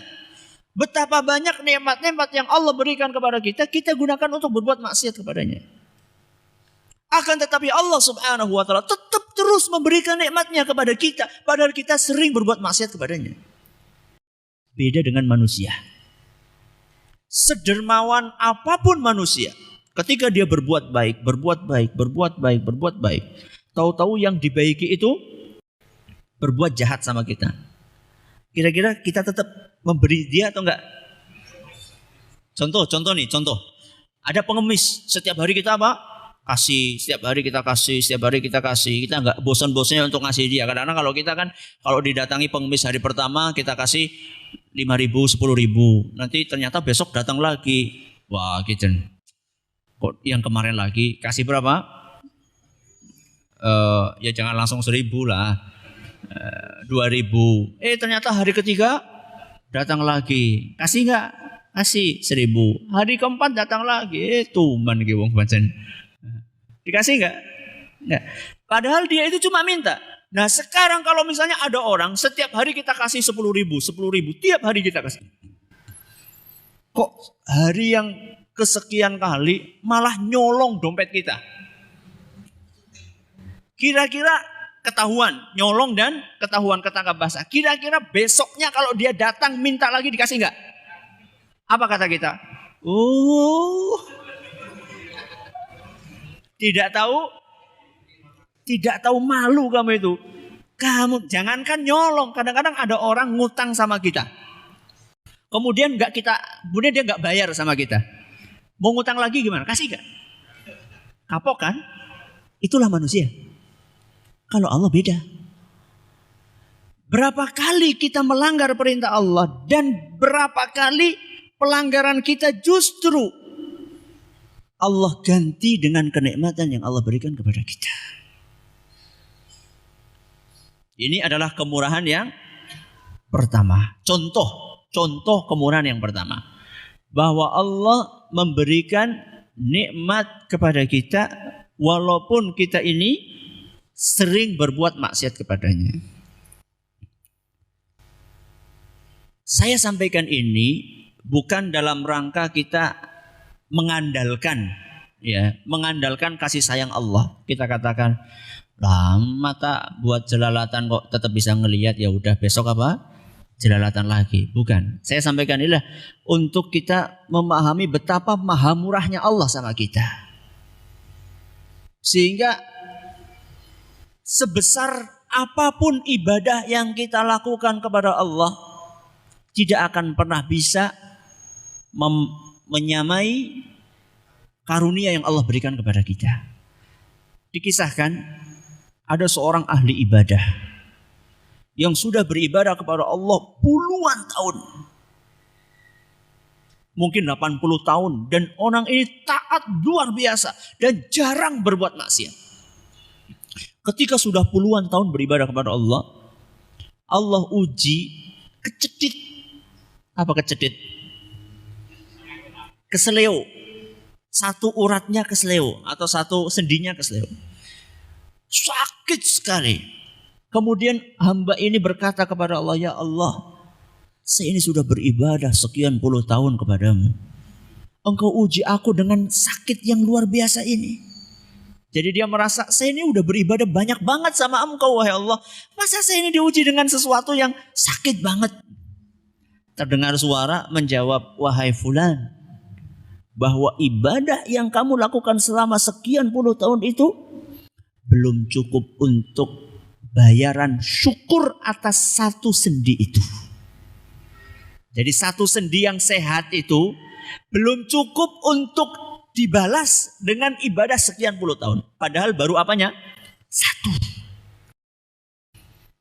Betapa banyak nikmat-nikmat yang Allah berikan kepada kita, kita gunakan untuk berbuat maksiat kepadanya. Akan tetapi Allah Subhanahu wa taala tetap terus memberikan nikmatnya kepada kita, padahal kita sering berbuat maksiat kepadanya. Beda dengan manusia. Sedermawan apapun manusia, ketika dia berbuat baik, tahu-tahu yang dibaiki itu berbuat jahat sama kita. Kira-kira kita tetap memberi dia atau enggak? Contoh. Ada pengemis, setiap hari kita apa? Kasih, setiap hari kita kasih. Kita enggak bosan-bosannya untuk ngasih dia. Kadang-kadang kalau kita kan, kalau didatangi pengemis hari pertama, kita kasih 5.000, 10.000. Nanti ternyata besok datang lagi. Wah, gitu. Kok yang kemarin lagi kasih berapa? Ya jangan langsung 1.000 lah. 2.000. Ternyata hari ketiga datang lagi. Kasih enggak? Kasih 1.000. Hari keempat datang lagi. Tuman ki wong pancen. Dikasih enggak? Enggak. Padahal dia itu cuma minta. Nah sekarang kalau misalnya ada orang setiap hari kita kasih 10.000, tiap hari kita kasih. Kok hari yang kesekian kali malah nyolong dompet kita? Kira-kira ketahuan nyolong dan ketahuan ketangkap basah. Kira-kira besoknya kalau dia datang minta lagi dikasih enggak? Apa kata kita? Tidak tahu malu kamu itu. Kamu jangankan nyolong, kadang-kadang ada orang ngutang sama kita. Kemudian dia nggak bayar sama kita. Mau ngutang lagi gimana? Kasih gak? Kapok kan? Itulah manusia. Kalau Allah beda. Berapa kali kita melanggar perintah Allah dan berapa kali pelanggaran kita justru Allah ganti dengan kenikmatan yang Allah berikan kepada kita. Ini adalah kemurahan yang pertama. Contoh kemurahan yang pertama. Bahwa Allah memberikan nikmat kepada kita walaupun kita ini sering berbuat maksiat kepadanya. Saya sampaikan ini bukan dalam rangka kita mengandalkan kasih sayang Allah. Kita katakan, mata buat jelalatan kok tetap bisa ngelihat, ya udah besok apa? Jelalatan lagi. Bukan. Saya sampaikan inilah untuk kita memahami betapa maha murahnya Allah sama kita. Sehingga sebesar apapun ibadah yang kita lakukan kepada Allah tidak akan pernah bisa menyamai karunia yang Allah berikan kepada kita. Dikisahkan ada seorang ahli ibadah yang sudah beribadah kepada Allah puluhan tahun. Mungkin 80 tahun. Dan orang ini taat luar biasa dan jarang berbuat maksiat. Ketika sudah puluhan tahun beribadah kepada Allah, Allah uji kecedit. Apa kecedit? Keseleo. Satu uratnya keseleo atau satu sendinya keseleo. Sakit sekali. Kemudian hamba ini berkata kepada Allah, ya Allah, saya ini sudah beribadah sekian puluh tahun kepadamu. Engkau uji aku dengan sakit yang luar biasa ini. Jadi dia merasa, saya ini udah beribadah banyak banget sama engkau wahai Allah. Masa saya ini diuji dengan sesuatu yang sakit banget? Terdengar suara menjawab, wahai fulan, bahwa ibadah yang kamu lakukan selama sekian puluh tahun itu belum cukup untuk bayaran syukur atas satu sendi itu. Jadi satu sendi yang sehat itu belum cukup untuk dibalas dengan ibadah sekian puluh tahun. Padahal baru apanya? Satu.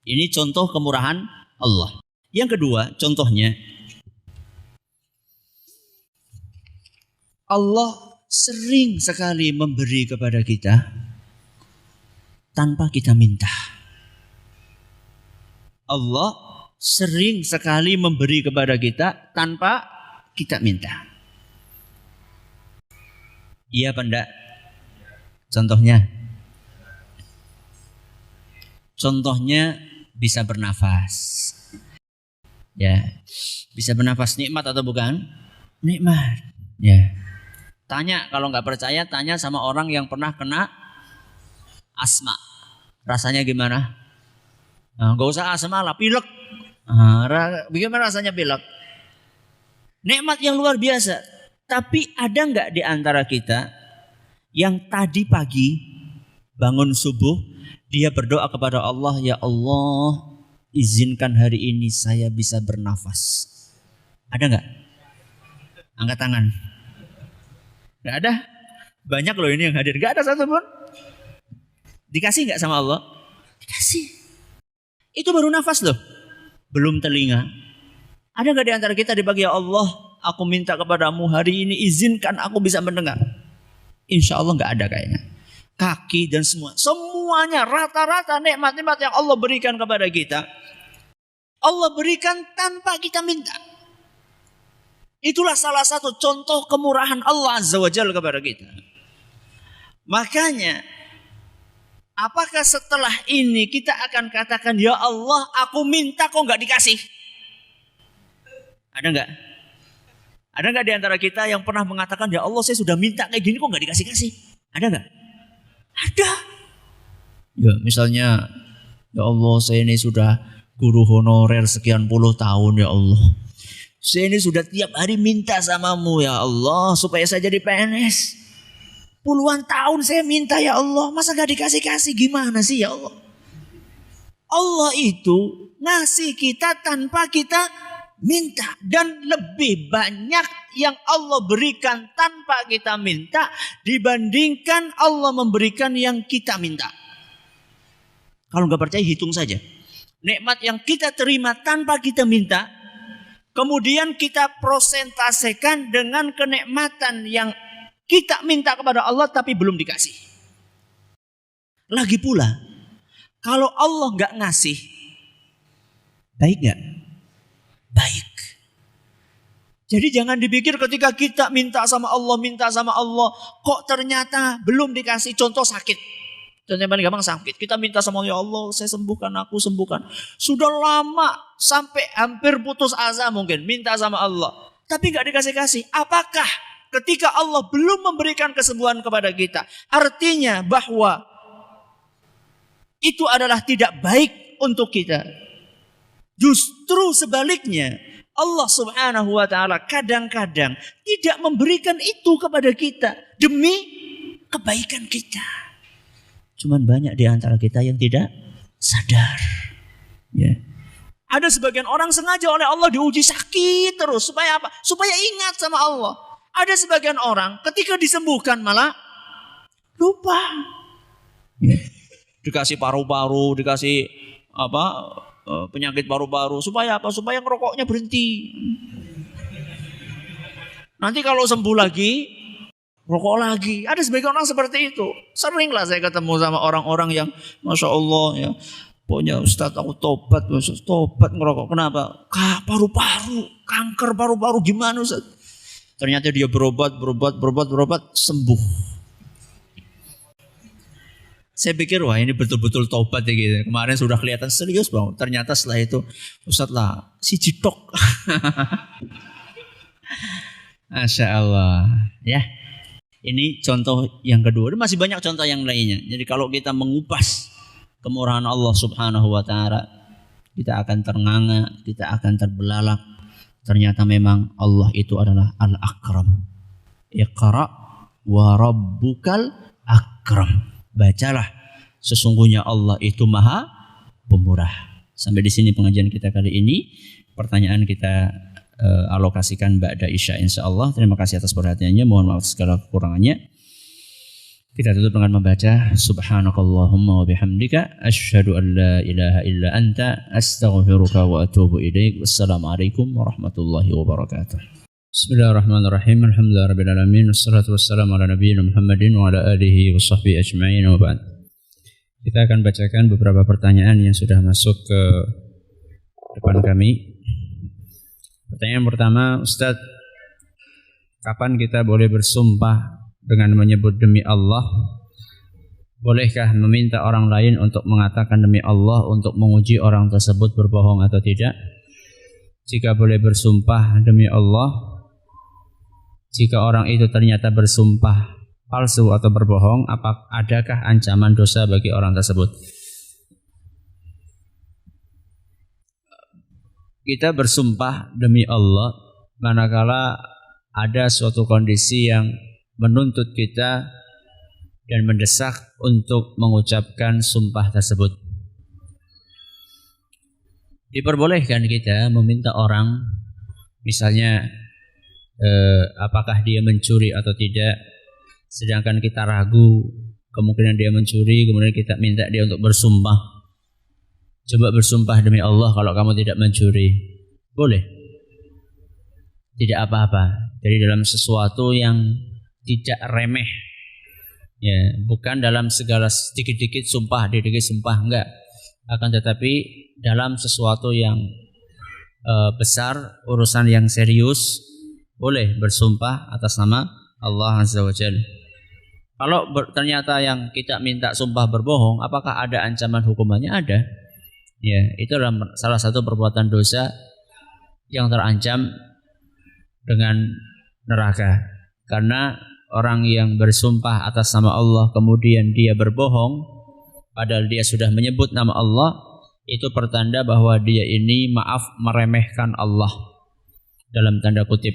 Ini contoh kemurahan Allah. Yang kedua, contohnya Allah sering sekali memberi kepada kita tanpa kita minta. Allah sering sekali memberi kepada kita tanpa kita minta. Iya apa enggak? Contohnya bisa bernafas. Ya, bisa bernafas, nikmat atau bukan? Nikmat. Ya. Tanya, kalau nggak percaya tanya sama orang yang pernah kena asma. Rasanya gimana? Nggak usah asma lah, pilek. Bagaimana rasanya pilek? Nikmat yang luar biasa. Tapi ada nggak di antara kita yang tadi pagi bangun subuh dia berdoa kepada Allah, ya Allah, izinkan hari ini saya bisa bernafas. Ada nggak? Angkat tangan. Nggak ada? Banyak loh ini yang hadir. Nggak ada satupun. Dikasih nggak sama Allah? Dikasih. Itu baru nafas loh. Belum telinga. Ada nggak di antara kita dibagi, ya Allah, aku minta kepadamu hari ini izinkan aku bisa mendengar. Insya Allah nggak ada kayaknya. Kaki dan semuanya rata-rata nikmat-nikmat yang Allah berikan kepada kita, Allah berikan tanpa kita minta. Itulah salah satu contoh kemurahan Allah Azza wa Jalla kepada kita. Makanya, apakah setelah ini kita akan katakan, ya Allah, aku minta kok nggak dikasih? Ada nggak? Ada nggak di antara kita yang pernah mengatakan, ya Allah, saya sudah minta kayak gini kok nggak dikasih-kasih? Ada nggak? Ada. Ya, misalnya, ya Allah, saya ini sudah guru honorer sekian puluh tahun, ya Allah. Saya ini sudah tiap hari minta samamu, ya Allah, supaya saya jadi PNS. Puluhan tahun saya minta, ya Allah, masa gak dikasih-kasih? Gimana sih, ya Allah? Allah itu ngasih kita tanpa kita minta. Dan lebih banyak yang Allah berikan tanpa kita minta dibandingkan Allah memberikan yang kita minta. Kalau gak percaya, hitung saja. Nikmat yang kita terima tanpa kita minta, kemudian kita prosentasekan dengan kenikmatan yang Kita minta kepada Allah tapi belum dikasih. Lagi pula, kalau Allah nggak ngasih, baik nggak? Baik. Jadi jangan dipikir ketika kita minta sama Allah, kok ternyata belum dikasih. Contoh sakit. Contoh yang paling gampang sakit. Kita minta sama Allah, ya Allah saya sembuhkan, aku sembuhkan. Sudah lama sampai hampir putus asa mungkin minta sama Allah. Tapi nggak dikasih-kasih. Apakah ketika Allah belum memberikan kesembuhan kepada kita, artinya bahwa itu adalah tidak baik untuk kita? Justru sebaliknya, Allah Subhanahu wa taala kadang-kadang tidak memberikan itu kepada kita demi kebaikan kita. Cuman banyak di antara kita yang tidak sadar. Ya. Ada sebagian orang sengaja oleh Allah diuji sakit terus. Supaya apa? Supaya ingat sama Allah. Ada sebagian orang ketika disembuhkan malah lupa. Ya. Dikasih paru-paru, dikasih penyakit paru-paru. Supaya apa? Supaya ngerokoknya berhenti. Nanti kalau sembuh lagi, rokok lagi. Ada sebagian orang seperti itu. Seringlah saya ketemu sama orang-orang yang Masya Allah ya. Pokoknya Ustaz aku tobat ngerokok. Kenapa? Paru-paru, kanker paru-paru gimana Ustaz? Ternyata dia berobat sembuh. Saya pikir wah ini betul-betul tobat ya gitu. Kemarin sudah kelihatan serius bang. Ternyata setelah itu Ustaz lah si jitok. Masya Allah ya. Ini contoh yang kedua. Masih banyak contoh yang lainnya. Jadi kalau kita mengupas kemurahan Allah Subhanahu wa taala, kita akan ternganga, kita akan terbelalak. Ternyata memang Allah itu adalah Al-Akram. Iqra wa rabbukal akram. Bacalah, sesungguhnya Allah itu Maha Pemurah. Sampai di sini pengajian kita kali ini. Pertanyaan kita alokasikan ba'da isya insyaallah. Terima kasih atas perhatiannya, mohon maaf segala kekurangannya. Kita tutup dengan membaca subhanakallahumma wa bihamdika asyhadu an la ilaha illa anta astaghfiruka wa atubu ilaik. Wassalamualaikum warahmatullahi wabarakatuh. Bismillahirrahmanirrahim. Alhamdulillahirabbil alamin wassalatu wassalamu ala nabiyyina Muhammadin wa ala alihi washabbihi ajmain wa ba'd. Kita akan bacakan beberapa pertanyaan yang sudah masuk ke depan kami. Pertanyaan pertama, Ustadz, kapan kita boleh bersumpah dengan menyebut demi Allah? Bolehkah meminta orang lain untuk mengatakan demi Allah untuk menguji orang tersebut berbohong atau tidak? Jika boleh bersumpah demi Allah, jika orang itu ternyata bersumpah palsu atau berbohong, adakah ancaman dosa bagi orang tersebut? Kita bersumpah demi Allah manakala ada suatu kondisi yang menuntut kita dan mendesak untuk mengucapkan sumpah tersebut. Diperbolehkan kita meminta orang, misalnya apakah dia mencuri atau tidak, sedangkan kita ragu kemungkinan dia mencuri, kemudian kita minta dia untuk bersumpah. Coba bersumpah demi Allah kalau kamu tidak mencuri. Boleh. Tidak apa-apa. Jadi dalam sesuatu yang tidak remeh. Ya, bukan dalam segala sedikit-dikit sumpah, dikit sumpah, enggak. Akan tetapi dalam sesuatu yang besar, urusan yang serius, boleh bersumpah atas nama Allah Azza wa Jalla. Kalau ternyata yang kita minta sumpah berbohong, apakah ada ancaman hukumannya? Ada. Ya, itu adalah salah satu perbuatan dosa yang terancam dengan neraka. Karena orang yang bersumpah atas nama Allah kemudian dia berbohong padahal dia sudah menyebut nama Allah, itu pertanda bahwa dia ini meremehkan Allah dalam tanda kutip.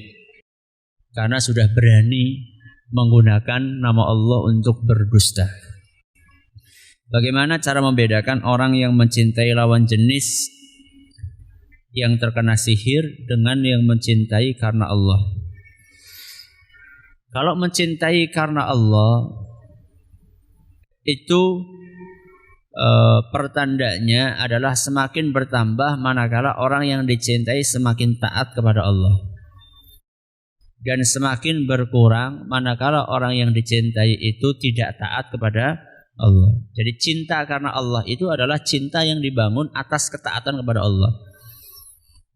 Karena sudah berani menggunakan nama Allah untuk berdusta. Bagaimana cara membedakan orang yang mencintai lawan jenis yang terkena sihir dengan yang mencintai karena Allah? Kalau mencintai karena Allah itu pertandanya adalah semakin bertambah manakala orang yang dicintai semakin taat kepada Allah. dan semakin berkurang manakala orang yang dicintai itu tidak taat kepada Allah. Jadi cinta karena Allah itu adalah cinta yang dibangun atas ketaatan kepada Allah.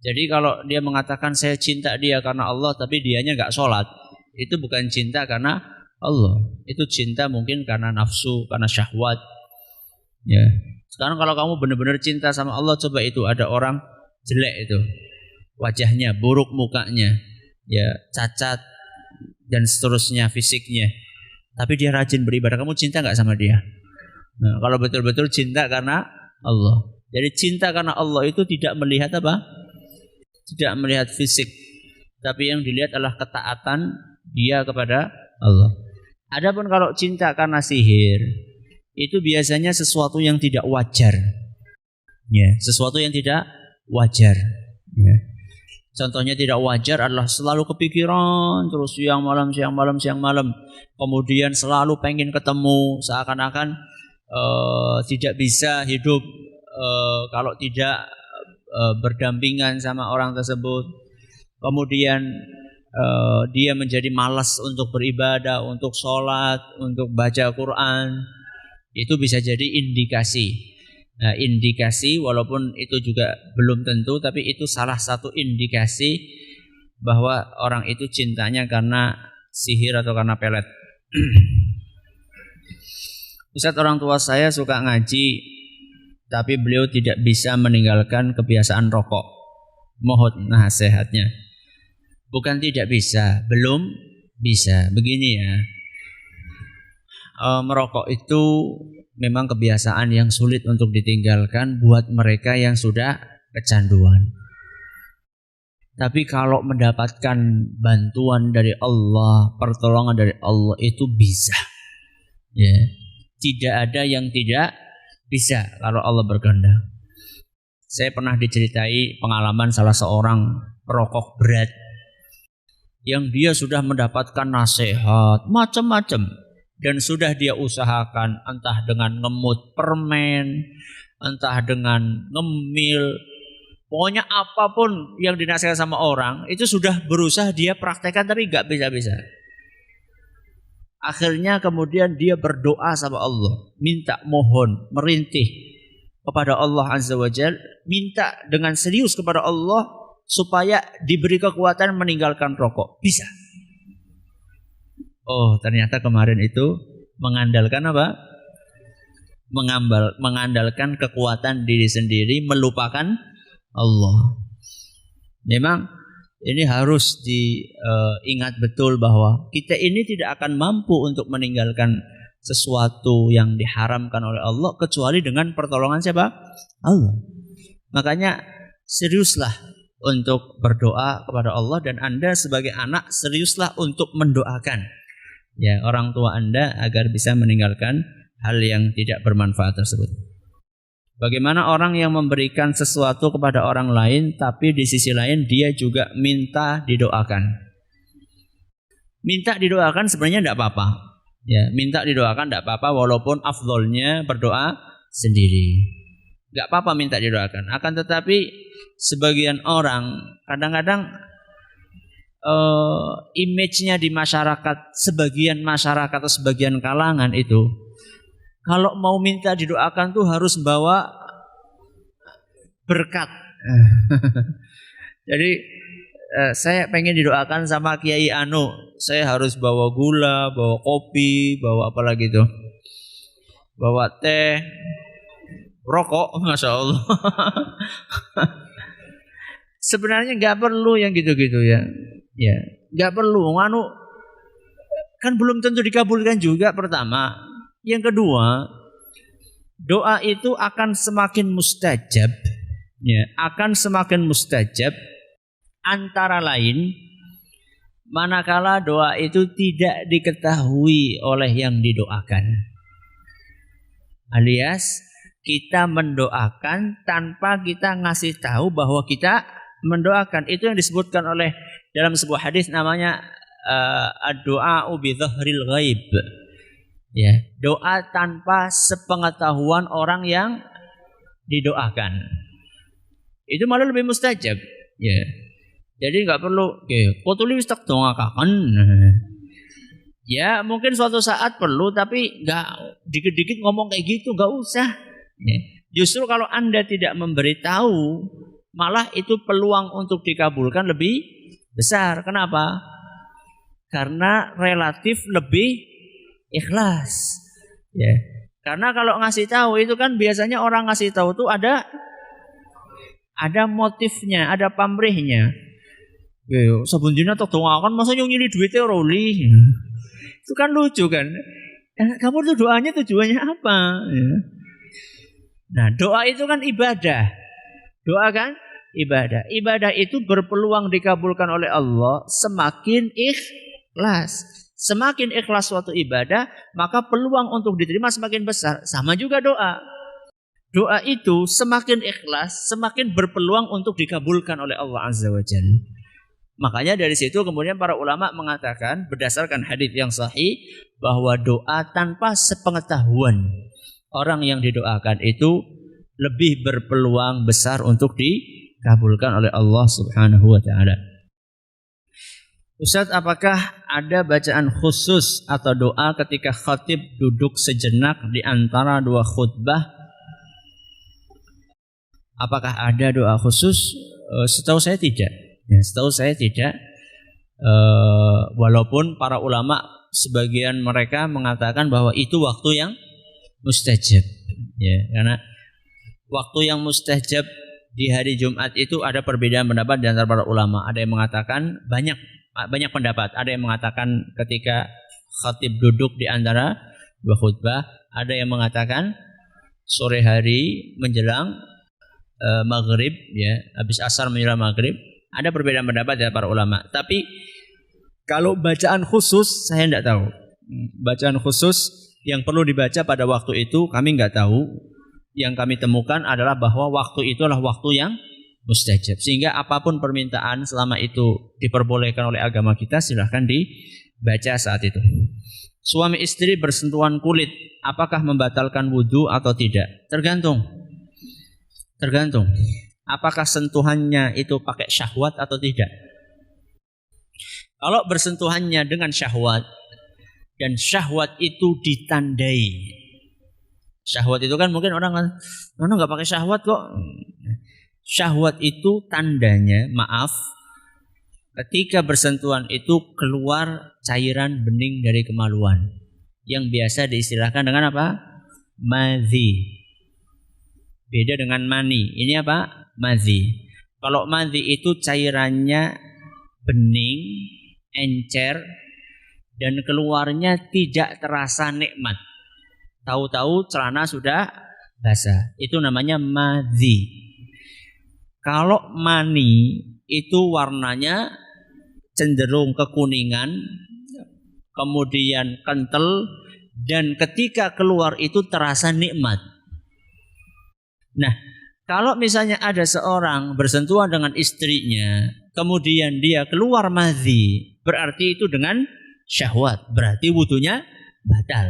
Jadi kalau dia mengatakan saya cinta dia karena Allah tapi dianya nggak sholat, itu bukan cinta karena Allah. Itu cinta mungkin karena nafsu, karena syahwat. Ya. Sekarang kalau kamu benar-benar cinta sama Allah, coba itu ada orang jelek itu, wajahnya buruk, mukanya, ya cacat dan seterusnya fisiknya, tapi dia rajin beribadah. Kamu cinta nggak sama dia? Nah, kalau betul-betul cinta karena Allah. Jadi cinta karena Allah itu tidak melihat apa? Tidak melihat fisik, tapi yang dilihat adalah ketaatan dia kepada Allah. Adapun kalau cinta karena sihir, itu biasanya sesuatu yang tidak wajar. Ya, sesuatu yang tidak wajar. Ya. Contohnya tidak wajar adalah selalu kepikiran terus siang malam. Kemudian selalu pengen ketemu, seakan-akan tidak bisa hidup kalau tidak berdampingan sama orang tersebut. Kemudian dia menjadi malas untuk beribadah, untuk sholat, untuk baca Quran. Itu bisa jadi indikasi. Nah, indikasi walaupun itu juga belum tentu, tapi itu salah satu indikasi bahwa orang itu cintanya karena sihir atau karena pelet. Ustaz, orang tua saya suka ngaji tapi beliau tidak bisa meninggalkan kebiasaan rokok. Mohon nasihatnya. Bukan tidak bisa, belum bisa. Begini ya, merokok itu memang kebiasaan yang sulit untuk ditinggalkan buat mereka yang sudah kecanduan. Tapi kalau mendapatkan bantuan dari Allah, pertolongan dari Allah, itu bisa. Ya, tidak ada yang tidak bisa kalau Allah berkehendak. Saya pernah diceritai pengalaman salah seorang perokok berat yang dia sudah mendapatkan nasihat macam-macam dan sudah dia usahakan, entah dengan ngemut permen, entah dengan ngemil, pokoknya apapun yang dinasihatkan sama orang itu sudah berusaha dia praktekkan tapi gak bisa-bisa. Akhirnya kemudian dia berdoa sama Allah, minta, mohon, merintih kepada Allah Azza wa Jalla, minta dengan serius kepada Allah supaya diberi kekuatan meninggalkan rokok. Bisa. Oh, ternyata kemarin itu mengandalkan apa? Mengandalkan kekuatan diri sendiri, melupakan Allah. Memang ini harus diingat betul bahwa kita ini tidak akan mampu untuk meninggalkan sesuatu yang diharamkan oleh Allah kecuali dengan pertolongan siapa? Allah. Makanya seriuslah untuk berdoa kepada Allah, dan Anda sebagai anak seriuslah untuk mendoakan ya orang tua Anda agar bisa meninggalkan hal yang tidak bermanfaat tersebut. Bagaimana orang yang memberikan sesuatu kepada orang lain tapi di sisi lain dia juga minta didoakan? Minta didoakan sebenarnya tidak apa-apa. Ya, minta didoakan tidak apa-apa walaupun afdolnya berdoa sendiri. Tidak apa-apa minta didoakan. Akan tetapi sebagian orang kadang-kadang image-nya di masyarakat, sebagian masyarakat atau sebagian kalangan itu kalau mau minta didoakan tuh harus bawa berkat. Jadi saya pengen didoakan sama Kiai Anu, saya harus bawa gula, bawa kopi, bawa apa lagi tuh, bawa teh, rokok, masya Allah. Sebenarnya nggak perlu yang gitu-gitu ya, ya nggak perlu. Anu kan belum tentu dikabulkan juga pertama. Yang kedua, doa itu akan semakin mustajab, ya, akan semakin mustajab antara lain manakala doa itu tidak diketahui oleh yang didoakan. Alias kita mendoakan tanpa kita ngasih tahu bahwa kita mendoakan. Itu yang disebutkan oleh dalam sebuah hadis namanya ad-du'a bi dhahril ghaib. Ya, doa tanpa sepengetahuan orang yang didoakan. Itu malah lebih mustajab, ya. Jadi nggak perlu, kau tulis tak dongakakan. Ya mungkin suatu saat perlu, tapi nggak dikit-dikit ngomong kayak gitu, nggak usah. Ya. Justru kalau Anda tidak memberitahu, malah itu peluang untuk dikabulkan lebih besar. Kenapa? Karena relatif lebih ikhlas. Ya. Karena kalau ngasih tahu itu kan biasanya orang ngasih tahu tuh ada motifnya, ada pamrihnya. Ya, sabundina tok dongakan masa nyili duitnya roli. Itu kan lucu kan? Kamu tuh doanya tujuannya apa? Ya. Nah, doa itu kan ibadah. Doa kan ibadah. Ibadah itu berpeluang dikabulkan oleh Allah semakin ikhlas. Semakin ikhlas suatu ibadah, maka peluang untuk diterima semakin besar. Sama juga doa. Doa itu semakin ikhlas, semakin berpeluang untuk dikabulkan oleh Allah Azza wa Jalla. Makanya dari situ kemudian para ulama mengatakan berdasarkan hadis yang sahih bahwa doa tanpa sepengetahuan orang yang didoakan itu lebih berpeluang besar untuk dikabulkan oleh Allah Subhanahu wa taala. Ustaz, apakah ada bacaan khusus atau doa ketika khatib duduk sejenak di antara dua khutbah? Apakah ada doa khusus? Setahu saya tidak. Ya, setahu saya tidak. Walaupun para ulama sebagian mereka mengatakan bahwa itu waktu yang mustajab. Ya, karena waktu yang mustajab di hari Jumat itu ada perbedaan pendapat di antara para ulama. Ada yang mengatakan banyak pendapat. Ada yang mengatakan ketika khatib duduk di antara dua khutbah. Ada yang mengatakan sore hari menjelang maghrib, ya, habis asar menjelang maghrib. Ada perbedaan pendapat dari para ulama. Tapi kalau bacaan khusus saya tidak tahu. Bacaan khusus yang perlu dibaca pada waktu itu kami nggak tahu. Yang kami temukan adalah bahwa waktu itu adalah waktu yang mustajab. Sehingga apapun permintaan selama itu diperbolehkan oleh agama kita, silahkan dibaca saat itu. Suami istri bersentuhan kulit, apakah membatalkan wudhu atau tidak? Tergantung. Apakah sentuhannya itu pakai syahwat atau tidak? Kalau bersentuhannya dengan syahwat dan syahwat itu ditandai. Syahwat itu kan mungkin orang kan, nggak pakai syahwat kok. Syahwat itu tandanya, ketika bersentuhan itu keluar cairan bening dari kemaluan, yang biasa diistilahkan dengan apa? Madhi. Beda dengan mani. Ini apa? Madhi. Kalau madhi itu cairannya bening, encer, dan keluarnya tidak terasa nikmat. Tahu-tahu celana sudah basah. Itu namanya madhi. Kalau mani itu warnanya cenderung kekuningan, kemudian kental, dan ketika keluar itu terasa nikmat. Nah, kalau misalnya ada seorang bersentuhan dengan istrinya, kemudian dia keluar madhi, berarti itu dengan syahwat, berarti wudunya batal.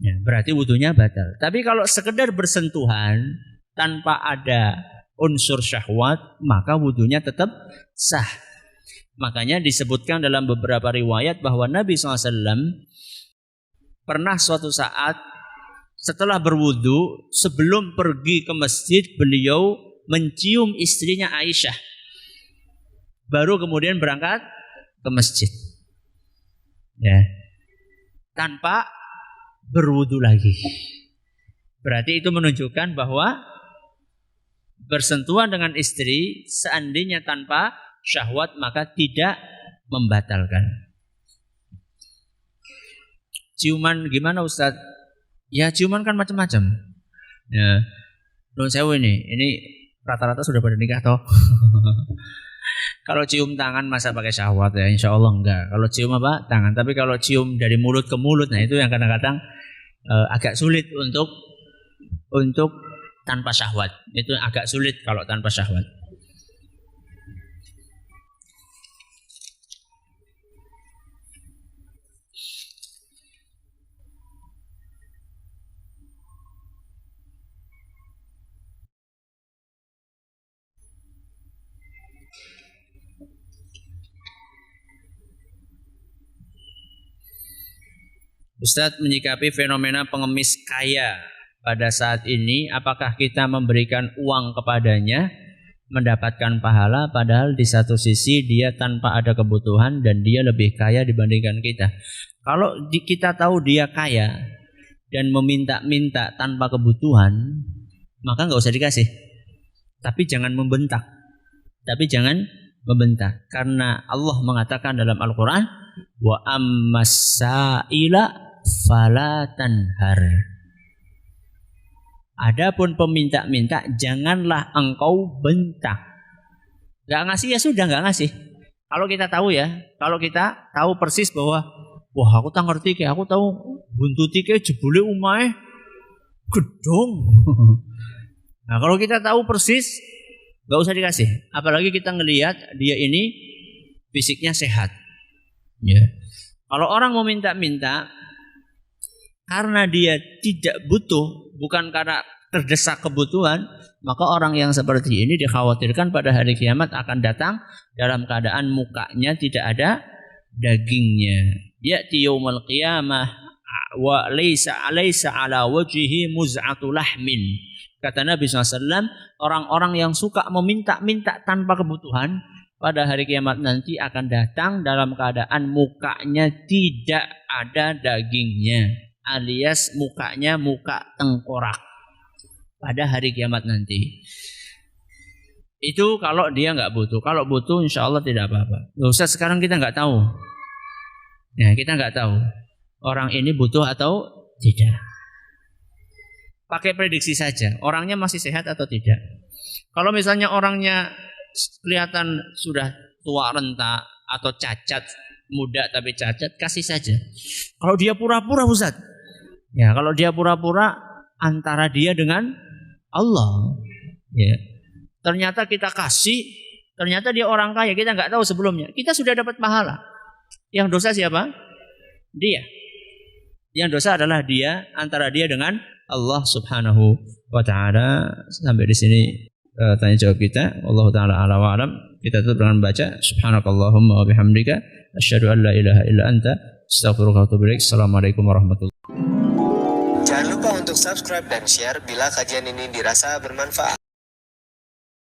Ya, berarti wudunya batal. Tapi kalau sekedar bersentuhan tanpa ada unsur syahwat, maka wudunya tetap sah. Makanya disebutkan dalam beberapa riwayat bahwa Nabi SAW pernah suatu saat setelah berwudu, sebelum pergi ke masjid, beliau mencium istrinya Aisyah. Baru kemudian berangkat ke masjid. Ya. Tanpa berwudu lagi. Berarti itu menunjukkan bahwa bersentuhan dengan istri seandainya tanpa syahwat maka tidak membatalkan. Ciuman gimana Ustaz? Ya ciuman kan macam-macam. Ya, non sewu ini rata-rata sudah pada nikah toh. Kalau cium tangan masa pakai syahwat ya? Insya Allah enggak. Kalau cium apa? Tangan. Tapi kalau cium dari mulut ke mulut, nah itu yang kadang-kadang agak sulit untuk tanpa syahwat. Itu agak sulit kalau tanpa syahwat. Ustadz, menyikapi fenomena pengemis kaya pada saat ini, apakah kita memberikan uang kepadanya mendapatkan pahala, padahal di satu sisi dia tanpa ada kebutuhan dan dia lebih kaya dibandingkan kita? Kalau kita tahu dia kaya dan meminta-minta tanpa kebutuhan, maka nggak usah dikasih. Tapi jangan membentak. Karena Allah mengatakan dalam Al-Quran, wa ammas-sa'ila fala tanhar. Adapun peminta-minta, janganlah engkau bentak. Gak ngasih ya sudah, gak ngasih. Kalau kita tahu persis bahwa wah aku tak ngerti, kayak aku tahu buntuti kayak jebule umahe gedong. Nah kalau kita tahu persis, gak usah dikasih. Apalagi kita ngelihat dia ini fisiknya sehat. Ya. Kalau orang mau minta-minta karena dia tidak butuh, bukan karena terdesak kebutuhan, maka orang yang seperti ini dikhawatirkan pada hari kiamat akan datang dalam keadaan mukanya tidak ada dagingnya. Ya'ti yaumul qiyamah wa laysa ala wajhihi muz'atu lahmin. Kata Nabi SAW, orang-orang yang suka meminta-minta tanpa kebutuhan, pada hari kiamat nanti akan datang dalam keadaan mukanya tidak ada dagingnya, alias mukanya muka tengkorak pada hari kiamat nanti. Itu kalau dia nggak butuh. Kalau butuh insya Allah tidak apa-apa. Ustaz, sekarang kita nggak tahu. Nah, kita nggak tahu orang ini butuh atau tidak. Pakai prediksi saja, orangnya masih sehat atau tidak. Kalau misalnya orangnya kelihatan sudah tua renta atau cacat, muda tapi cacat, kasih saja. Kalau dia pura-pura, Ustaz, ya kalau dia pura-pura antara dia dengan Allah, ya. Ternyata kita kasih, ternyata dia orang kaya, kita nggak tahu sebelumnya. Kita sudah dapat pahala. Yang dosa siapa? Dia. Yang dosa adalah dia, antara dia dengan Allah Subhanahu wa ta'ala. Sampai di sini tanya jawab kita. Allah ta'ala ala wa alam. Kita tutup dengan baca subhanakallahumma wa bihamdika asyhadu an la ilaha illa anta astaghfiruka wa atubu ilaik. Assalamualaikum warahmatullahi wabarakatuh. Jangan lupa untuk subscribe dan share bila kajian ini dirasa bermanfaat.